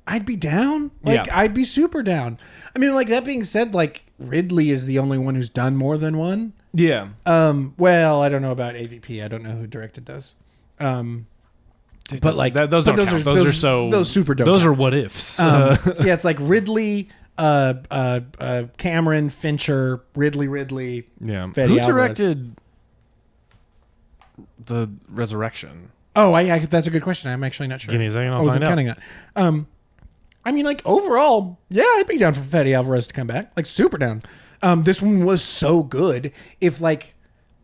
I'd be down. I'd be super down. I mean, like that being said, like Ridley is the only one who's done more than one. Yeah. Well, I don't know about AVP. I don't know who directed those. But like those don't count. Those super dope. Those are what ifs. Yeah, it's like Ridley. Cameron, Fincher, Ridley. Yeah. Fede Who Alvarez. directed The Resurrection? Oh, that's a good question. I'm actually not sure. Give me a second. I'll find out. Counting that. I mean, like overall, yeah, I'd be down for Fede Alvarez to come back. Like super down. This one was so good. If like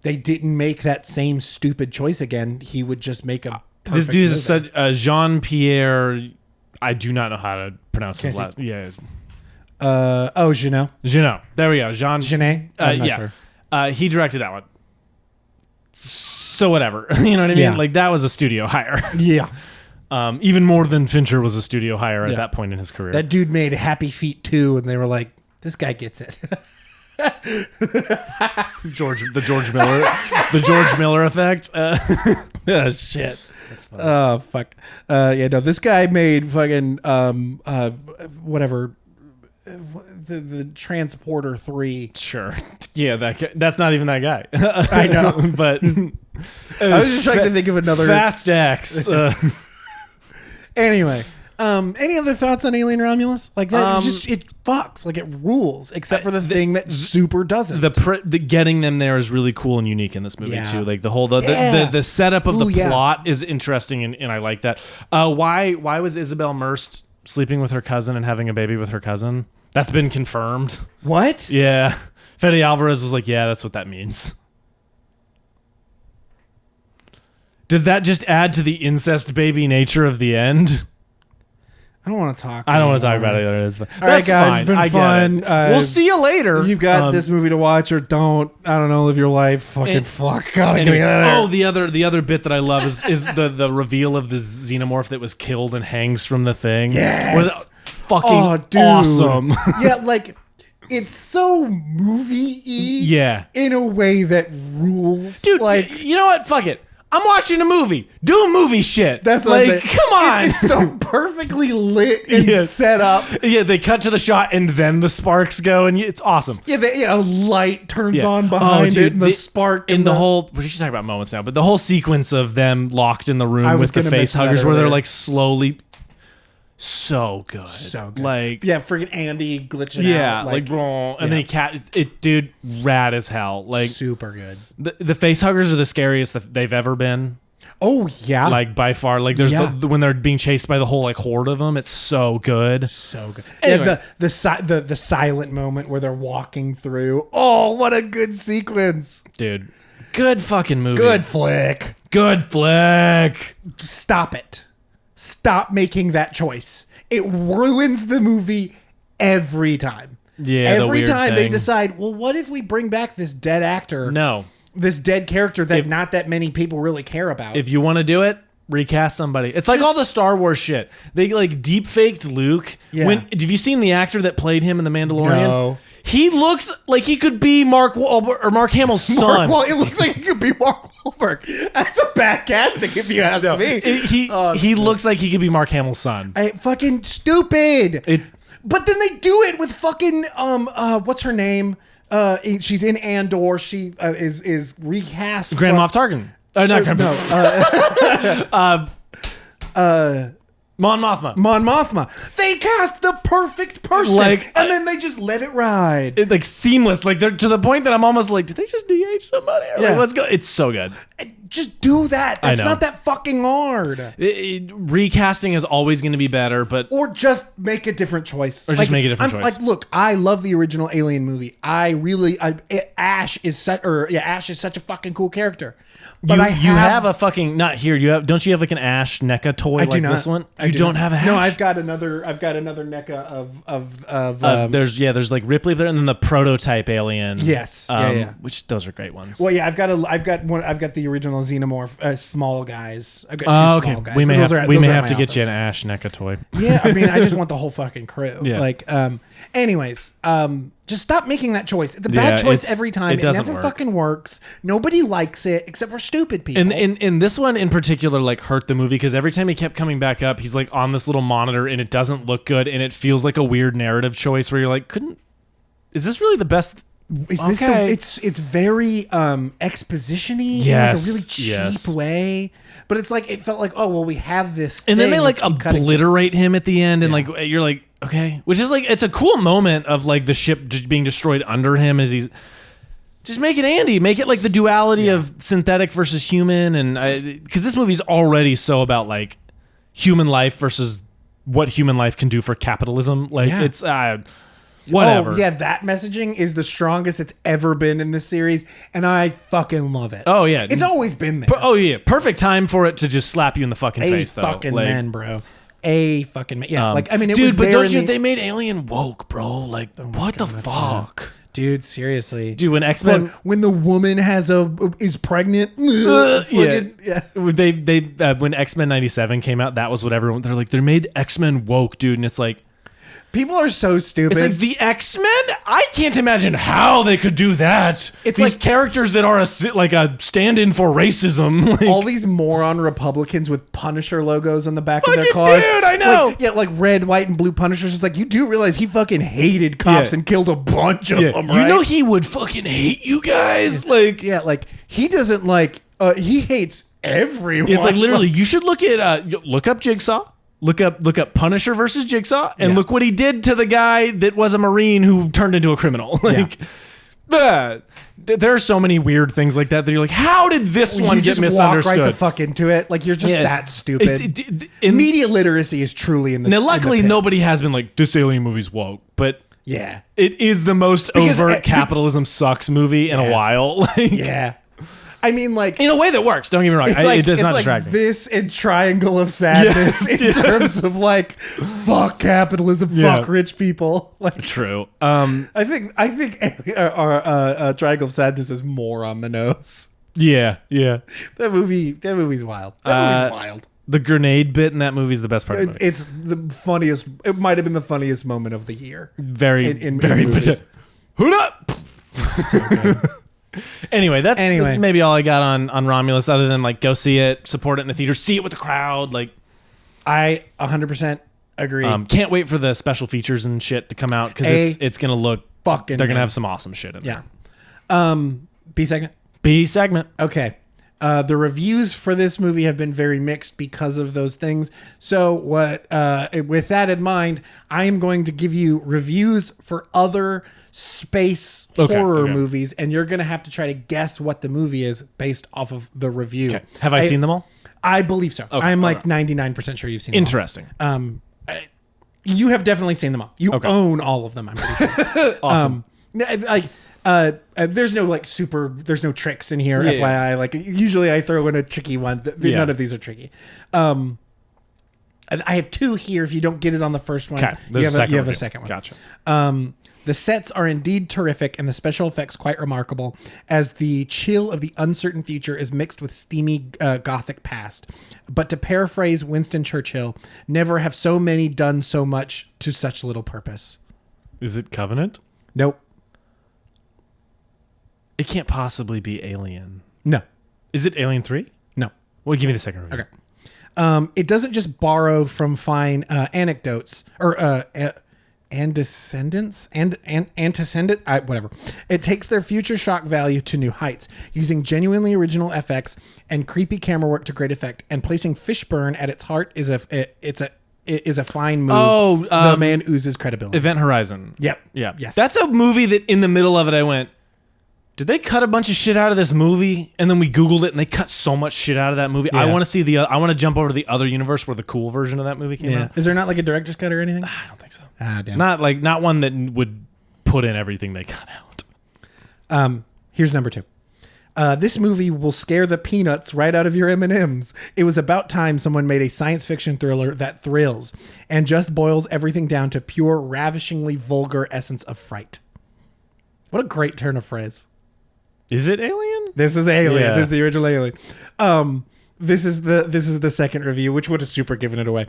they didn't make that same stupid choice again, he would just make a. This dude is such Jean-Pierre. I do not know how to pronounce his last. Yeah. Jeannot. There we go. Jean. Genet. I'm not sure. He directed that one. So whatever. You know what I mean? Yeah. Like that was a studio hire. Yeah. Even more than Fincher was a studio hire at that point in his career. That dude made Happy Feet 2, and they were like, this guy gets it. the George Miller effect. Oh shit. Oh fuck. This guy made fucking whatever. The Transporter 3. Sure. Yeah, that's not even that guy. I know, but I was just trying to think of another Fast X. Anyway, any other thoughts on Alien Romulus? Like that, it fucks. Like it rules, except for the thing that super doesn't. The getting them there is really cool and unique in this movie too. Like the whole the setup of the plot is interesting, and I like that. Why was Isabel Merced sleeping with her cousin and having a baby with her cousin? That's been confirmed. What? Yeah. Fede Alvarez was like, yeah, that's what that means. Does that just add to the incest baby nature of the end? I don't want to talk. I don't want to talk about it either. All right, guys, it's been fun. We'll see you later. You've got this movie to watch or don't. I don't know. Live your life. Fuck. God, get out of there. The other bit that I love is the reveal of the xenomorph that was killed and hangs from the thing. Yes. Fucking awesome. Yeah, like it's so movie-y. Yeah. In a way that rules. Dude, like you know what? Fuck it. I'm watching a movie. Do movie shit. That's what like, come on. It's so perfectly lit and set up. Yeah, they cut to the shot and then the sparks go and it's awesome. Yeah, light turns on behind it and the spark. And the whole, we're just talking about moments now, but the whole sequence of them locked in the room with the face huggers where they're like slowly. So good. Like, yeah, freaking Andy glitching out. Yeah, and then dude, rad as hell. Like, super good. The face huggers are the scariest that they've ever been. Oh yeah, like by far. Like there's when they're being chased by the whole like horde of them. It's so good. So good. Anyway. Yeah, the silent moment where they're walking through. Oh, what a good sequence, dude. Good fucking movie. Good flick. Stop it. Stop making that choice. It ruins the movie every time. Yeah, every time they decide, well, what if we bring back this dead actor? No. This dead character that not that many people really care about. If you want to do it, recast somebody. It's like all the Star Wars shit. They like deep faked Luke. Yeah. Have you seen the actor that played him in The Mandalorian? No. He looks like he could be Mark Hamill's son. It looks like he could be Mark Wahlberg. That's a bad casting, if you ask me. He looks like he could be Mark Hamill's son. Fucking stupid. But then they do it with fucking what's her name? She's in Andor. She is recast. Grand Moff Tarkin. Oh, not Grand Mon Mothma. Mon Mothma. They cast the perfect person, Like, and then they just let it ride. It, like seamless, like they're to the point that I'm almost like, did they just DH somebody? Or, Yeah. like, let's go. It's so good. Just do that. That's know. not that fucking hard. Recasting is always going to be better, but Or just make a different choice. Or just make a different choice. Like, look, I love the original Alien movie. Ash is such a fucking cool character. But you have a fucking not here. Don't you have like an Ash NECA toy like this one? You don't have a Ash? No, I've got another NECA of there's like Ripley there, and then the prototype Alien. Yes, which those are great ones. Well, yeah, I've got the original Xenomorph small guys. I've got two small guys. We may have to get office. you an Ash NECA toy. Yeah, I mean, I just want the whole fucking crew. Yeah. Like, anyways, just stop making that choice. It's a bad choice every time. It doesn't never work. fucking works. Nobody likes it except for stupid people. And in this one in particular, like hurt the movie because every time he kept coming back up, he's like on this little monitor and it doesn't look good and it feels like a weird narrative choice where you're like, is this really the best? Is this it's very exposition-y in like a really cheap way. But it's like, it felt like, oh, well, we have this and thing. then they like obliterate him at the end and like you're like, okay. Which is like, it's a cool moment of like the ship just being destroyed under him as he's just make it Andy, make it like the duality of synthetic versus human. And because this movie's already so about like human life versus what human life can do for capitalism. Like it's whatever. Oh, yeah, that messaging is the strongest it's ever been in this series, and I fucking love it. Oh, yeah. It's always been there. Oh, yeah. Perfect time for it to just slap you in the fucking face, though. Fucking like, man, bro. A fucking man. Yeah, like, I mean, it was dude, but there don't in you, they made Alien woke, bro. Like, what the fuck? Dude, seriously. Dude, when X-Men... when the woman is pregnant... when X-Men 97 came out, that was what everyone... They're like, they made X-Men woke, dude. And it's like... People are so stupid. It's like the X-Men? I can't imagine how they could do that. It's these like characters that are a stand-in for racism. Like, all these moron Republicans with Punisher logos on the back of their cars. Dude, I know. Like red, white, and blue Punishers. It's like, you do realize he fucking hated cops and killed a bunch of them, right? You know he would fucking hate you guys. Like, he doesn't like. He hates everyone. It's like literally. You should look up Jigsaw. Look up Punisher versus Jigsaw, and look what he did to the guy that was a Marine who turned into a criminal. Like, there are so many weird things like that you're like, how did this one get misunderstood? Walk right the fuck into it. Like, you're just that stupid. Media literacy is truly in the. Now, luckily, nobody has been like, this Alien movie's woke, but yeah, it is the most overt capitalism sucks movie in a while. Like, yeah. I mean, like, in a way that works. Don't get me wrong. It does not distract me. This and Triangle of Sadness in terms of like, fuck capitalism, fuck rich people. Like, true. I think our Triangle of Sadness is more on the nose. Yeah. That movie's wild. That movie's wild. The grenade bit in that movie is the best part of the movie. It's the funniest. It might have been the funniest moment of the year. Very movies. Hoot up. So good. Anyway, that's maybe all I got on Romulus, other than like go see it, support it in the theater, see it with the crowd. Like, I 100% agree. Can't wait for the special features and shit to come out because it's gonna look fucking. They're gonna have some awesome shit in there. B segment. B segment. Okay. The reviews for this movie have been very mixed because of those things. So with that in mind, I am going to give you reviews for other space horror movies, and you're going to have to try to guess what the movie is based off of the review. Okay. Have I seen them all? I believe so. Okay. I'm like 99% sure you've seen them Interesting. all. You have definitely seen them all. You own all of them, I'm pretty sure. Awesome. There's no there's no tricks in here, FYI. Like, usually I throw in a tricky one. None of these are tricky. I have two here. If you don't get it on the first one, you have a second one. Gotcha. The sets are indeed terrific, and the special effects quite remarkable, as the chill of the uncertain future is mixed with steamy gothic past. But to paraphrase Winston Churchill, never have so many done so much to such little purpose. Is it Covenant? Nope. It can't possibly be Alien. No. Is it Alien 3? No. Well, give me the second review. Okay. It doesn't just borrow from fine anecdotes or whatever. It takes their future shock value to new heights, using genuinely original FX and creepy camera work to great effect, and placing Fishburne at its heart is a fine move. The man oozes credibility. Event Horizon. Yep. Yeah. Yes. That's a movie that in the middle of it I went, did they cut a bunch of shit out of this movie? And then we Googled it and they cut so much shit out of that movie. Yeah. I want to jump over to the other universe where the cool version of that movie came out. Is there not like a director's cut or anything? I don't think so. Damn. Not one that would put in everything they cut out. Here's number 2. This movie will scare the peanuts right out of your M&Ms. It was about time someone made a science fiction thriller that thrills and just boils everything down to pure, ravishingly vulgar essence of fright. What a great turn of phrase. Is it Alien? This is Alien. Yeah. This is the original Alien. This is the second review, which would have super given it away.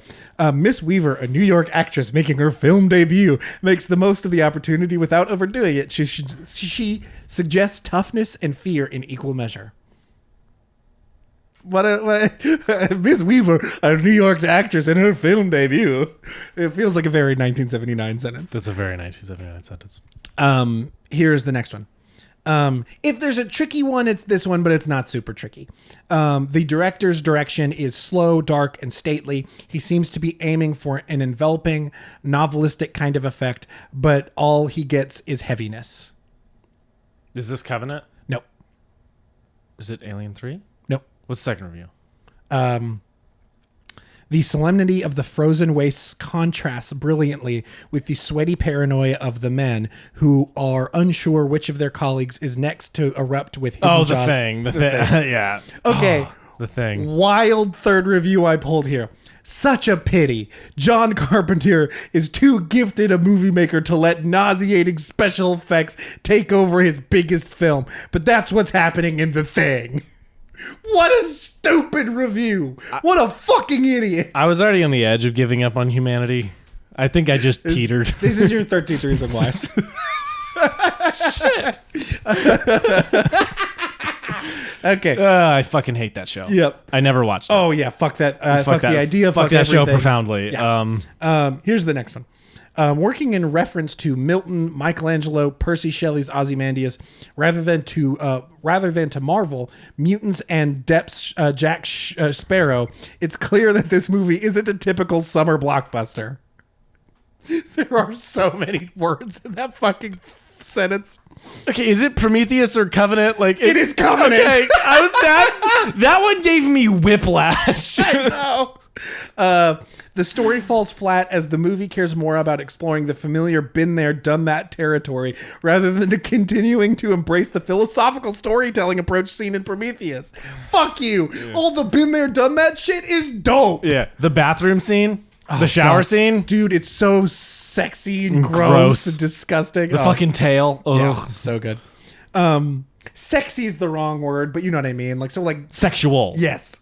Miss Weaver, a New York actress making her film debut, makes the most of the opportunity without overdoing it. She suggests toughness and fear in equal measure. What Miss Weaver, a New York actress in her film debut. It feels like a very 1979 sentence. That's a very 1979 sentence. Here's the next one. If there's a tricky one, it's this one, but it's not super tricky. The director's direction is slow, dark, and stately. He seems to be aiming for an enveloping, novelistic kind of effect, but all he gets is heaviness. Is this Covenant? Nope. Is it Alien 3? Nope. What's the second review? The solemnity of the frozen wastes contrasts brilliantly with the sweaty paranoia of the men who are unsure which of their colleagues is next to erupt with hidden The jaw- Thing. The Thing. Yeah. Okay. The Thing. Wild third review I pulled here. Such a pity. John Carpenter is too gifted a movie maker to let nauseating special effects take over his biggest film. But that's what's happening in The Thing. What a stupid review. What a fucking idiot. I was already on the edge of giving up on humanity. I think I just teetered. This is your 13th reason why. Shit. Okay. I fucking hate that show. Yep. I never watched it. Oh, yeah. Fuck that. Fuck the idea. Fuck that everything. show profoundly. Yeah. Here's the next one. Working in reference to Milton, Michelangelo, Percy Shelley's Ozymandias, rather than to Marvel, mutants, and Depp's Jack Sparrow, it's clear that this movie isn't a typical summer blockbuster. There are so many words in that fucking sentence. Okay, is it Prometheus or Covenant? Like it is Covenant. Okay, that one gave me whiplash. I know. The story falls flat as the movie cares more about exploring the familiar been there, done that territory rather than to continuing to embrace the philosophical storytelling approach seen in Prometheus. Fuck you. Yeah. All the been there, done that shit is dope. Yeah. The bathroom scene, the shower scene. Dude, it's so sexy and gross and disgusting. The fucking tail. Ugh. Yeah, so good. Sexy is the wrong word, but you know what I mean. Like sexual. Yes.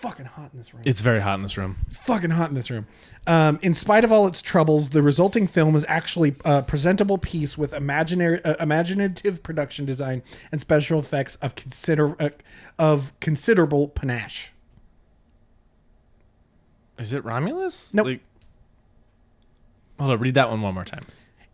Fucking hot in this room. It's very hot in this room. It's fucking hot in this room. In spite of all its troubles, the resulting film is actually a presentable piece with imaginative production design and special effects of considerable panache. Is it Romulus? Nope. Hold on, read that one more time.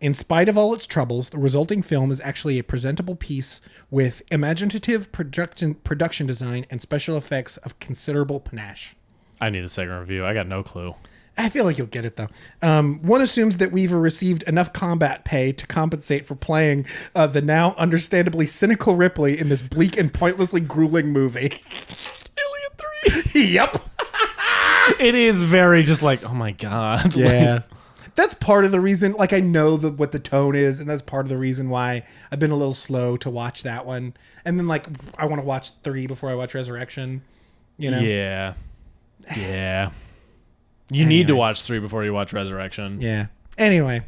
In spite of all its troubles, the resulting film is actually a presentable piece with imaginative production design and special effects of considerable panache. I need a second review. I got no clue. I feel like you'll get it, though. One assumes that Weaver received enough combat pay to compensate for playing the now understandably cynical Ripley in this bleak and pointlessly grueling movie. Alien 3. Yep. It is very just like, oh my God. Yeah. That's part of the reason, like I know what the tone is, and that's part of the reason why I've been a little slow to watch that one. And then like I want to watch 3 before I watch Resurrection, you know? Yeah. Yeah. You need to watch 3 before you watch Resurrection. Yeah. Anyway.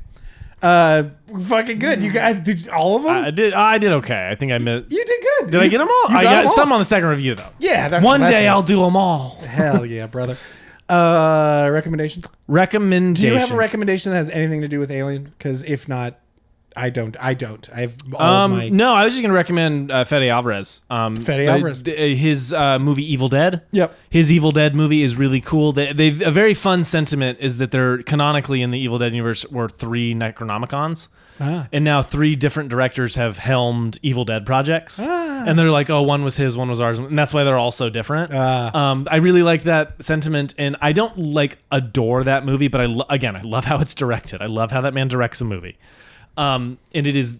Fucking good. You guys did all of them? I did okay. I think I missed. You did good. Did I get them all? I got some on the second review though. Yeah. One day I'll do them all. Hell yeah, brother. Recommendations? Recommendations. Do you have a recommendation that has anything to do with Alien? Because if not, I don't. I have all of my... No, I was just going to recommend Fede Alvarez. Fede Alvarez. His movie Evil Dead. Yep. His Evil Dead movie is really cool. They've a very fun sentiment is that they're canonically in the Evil Dead universe were 3 Necronomicons. And now 3 different directors have helmed Evil Dead projects. And they're like, oh, one was his, one was ours. And that's why they're all so different. I really like that sentiment. And I don't adore that movie, but I love how it's directed. I love how that man directs a movie. And it is,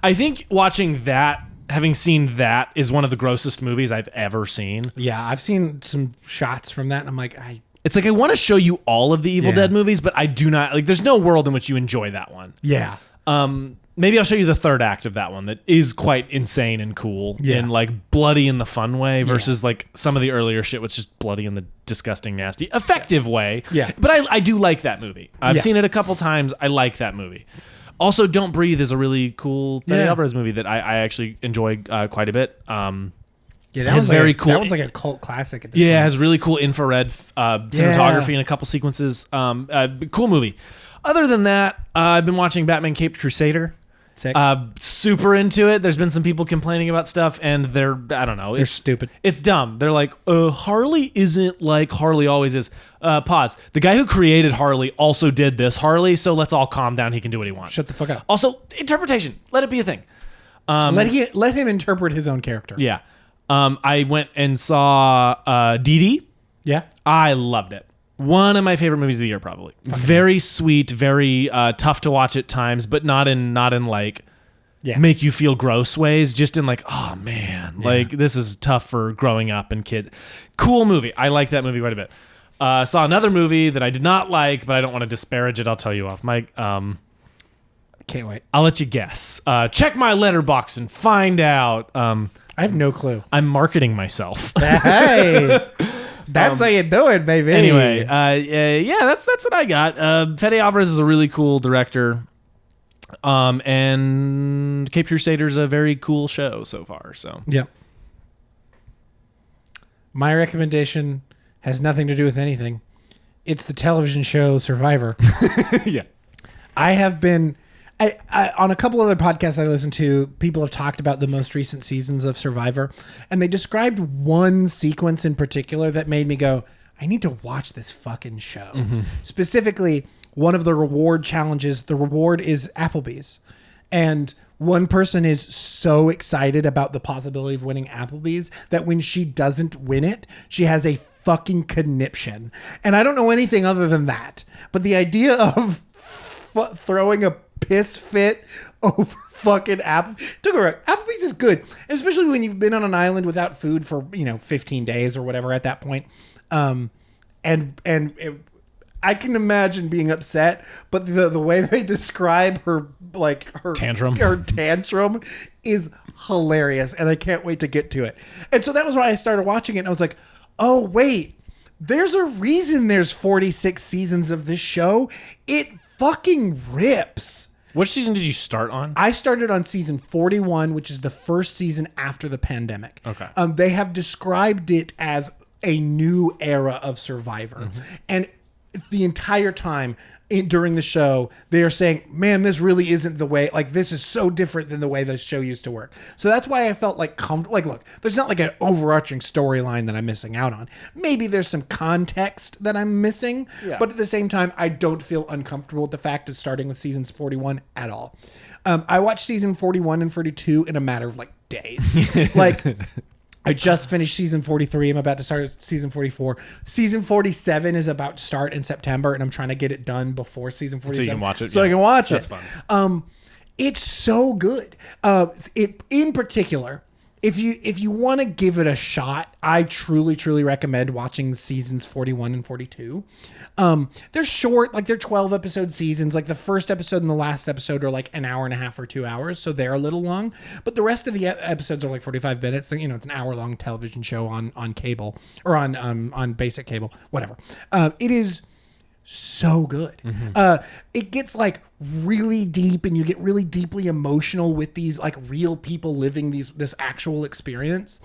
I think watching that, having seen that is one of the grossest movies I've ever seen. Yeah, I've seen some shots from that and I'm like, It's like I want to show you all of the Evil Dead movies, but I do not there's no world in which you enjoy that one. Yeah. Maybe I'll show you the third act of that one that is quite insane and cool and bloody in the fun way versus some of the earlier shit was just bloody in the disgusting, nasty, effective way. Yeah. But I do like that movie. I've seen it a couple times. I like that movie. Also, Don't Breathe is a really cool Fede Alvarez movie that I actually enjoy quite a bit. Yeah, that was very cool. That one's like a cult classic at this point. It has really cool infrared cinematography in a couple sequences. Cool movie. Other than that, I've been watching Batman Caped Crusader. Sick. Super into it. There's been some people complaining about stuff, and they're stupid. It's dumb. They're like, Harley isn't like Harley always is. Pause. The guy who created Harley also did this Harley, so let's all calm down. He can do what he wants. Shut the fuck up. Also, interpretation. Let it be a thing. Let him interpret his own character. Yeah. I went and saw Dee Dee. Yeah. I loved it. One of my favorite movies of the year, probably. Very sweet, very tough to watch at times, but not in make you feel gross ways. Just in oh man, this is tough for growing up and kid. Cool movie. I like that movie quite a bit. Saw another movie that I did not like, but I don't want to disparage it. I'll tell you off mic. Can't wait. I'll let you guess. Check my letterbox and find out. I have no clue. I'm marketing myself. Hey. That's how you do it, baby. Anyway, that's what I got. Fede Alvarez is a really cool director, and Cape Crusader is a very cool show so far. So yeah, my recommendation has nothing to do with anything. It's the television show Survivor. Yeah, I have been. I on a couple other podcasts I listen to, people have talked about the most recent seasons of Survivor, and they described one sequence in particular that made me go, I need to watch this fucking show. Mm-hmm. Specifically, one of the reward challenges, the reward is Applebee's. And one person is so excited about the possibility of winning Applebee's that when she doesn't win it, she has a fucking conniption. And I don't know anything other than that. But the idea of throwing a piss fit over fucking Applebee's is good, especially when you've been on an island without food for 15 days or whatever at that point. I can imagine being upset, but the way they describe her tantrum is hilarious, and I can't wait to get to it. And so that was why I started watching it, and I was like, oh wait, there's a reason there's 46 seasons of this show. It fucking rips. Which season did you start on? I started on season 41, which is the first season after the pandemic. Okay. They have described it as a new era of Survivor. Mm-hmm. And the entire time during the show, they are saying, man, this really isn't the way, this is so different than the way the show used to work. So that's why I felt comfortable. Look, there's not an overarching storyline that I'm missing out on. Maybe there's some context that I'm missing, but at the same time, I don't feel uncomfortable with the fact of starting with seasons 41 at all. I watched season 41 and 42 in a matter of days. I just finished season 43. I'm about to start season 44. Season 47 is about to start in September, and I'm trying to get it done before season 47. So you can watch it. So I can watch it. That's fun. It's so good. In particular, if you want to give it a shot, I truly, truly recommend watching seasons 41 and 42. They're short, they're 12 episode seasons. The first episode and the last episode are an hour and a half or 2 hours, so they're a little long. But the rest of the episodes are 45 minutes. It's an hour long television show on cable or on basic cable, whatever. It is so good. Mm-hmm. It gets really deep, and you get really deeply emotional with these real people living this actual experience.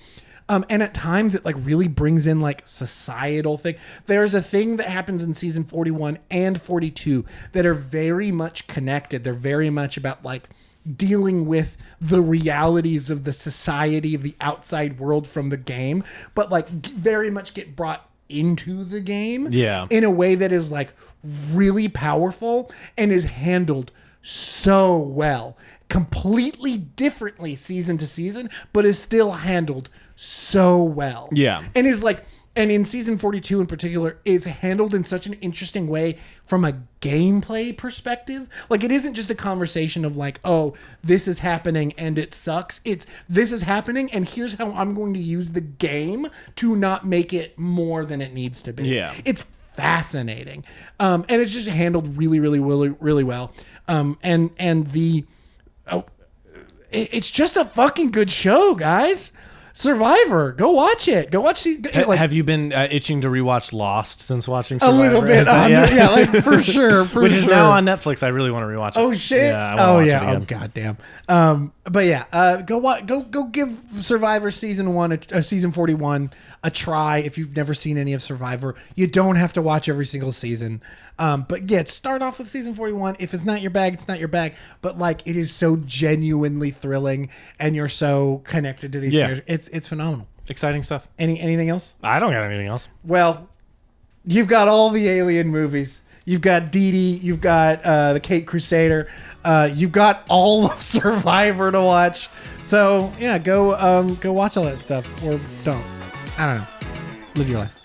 And at times it like really brings in like societal thing. There's a thing that happens in season 41 and 42 that are very much connected. They're very much about like dealing with the realities of the society of the outside world from the game, but like very much get brought into the game in a way that is like really powerful and is handled so well, completely differently season to season, but is still handled so well. And is like, and in season 42 in particular, is handled in such an interesting way from a gameplay perspective. Like, it isn't just a conversation of like, oh, this is happening and it sucks. It's, this is happening and here's how I'm going to use the game to not make it more than it needs to be. It's fascinating. And it's just handled really, really, really, really well. It's just a fucking good show, guys. Survivor, go watch it. Go watch. Have you been itching to rewatch Lost since watching Survivor? A little bit, like for sure. Which is now on Netflix. I really want to rewatch it. Oh shit! Yeah, I want to watch it again. Oh goddamn. But yeah, go give Survivor season 1, season 41 a try if you've never seen any of Survivor. You don't have to watch every single season. But yeah, start off with season 41. If it's not your bag, it's not your bag. But like, it is so genuinely thrilling, and you're so connected to these characters. It's phenomenal. Exciting stuff. Anything else? I don't got anything else. Well, you've got all the Alien movies. You've got Dee Dee. You've got the Caped Crusader. You've got all of Survivor to watch. So yeah, go watch all that stuff, or don't. I don't know. Live your life.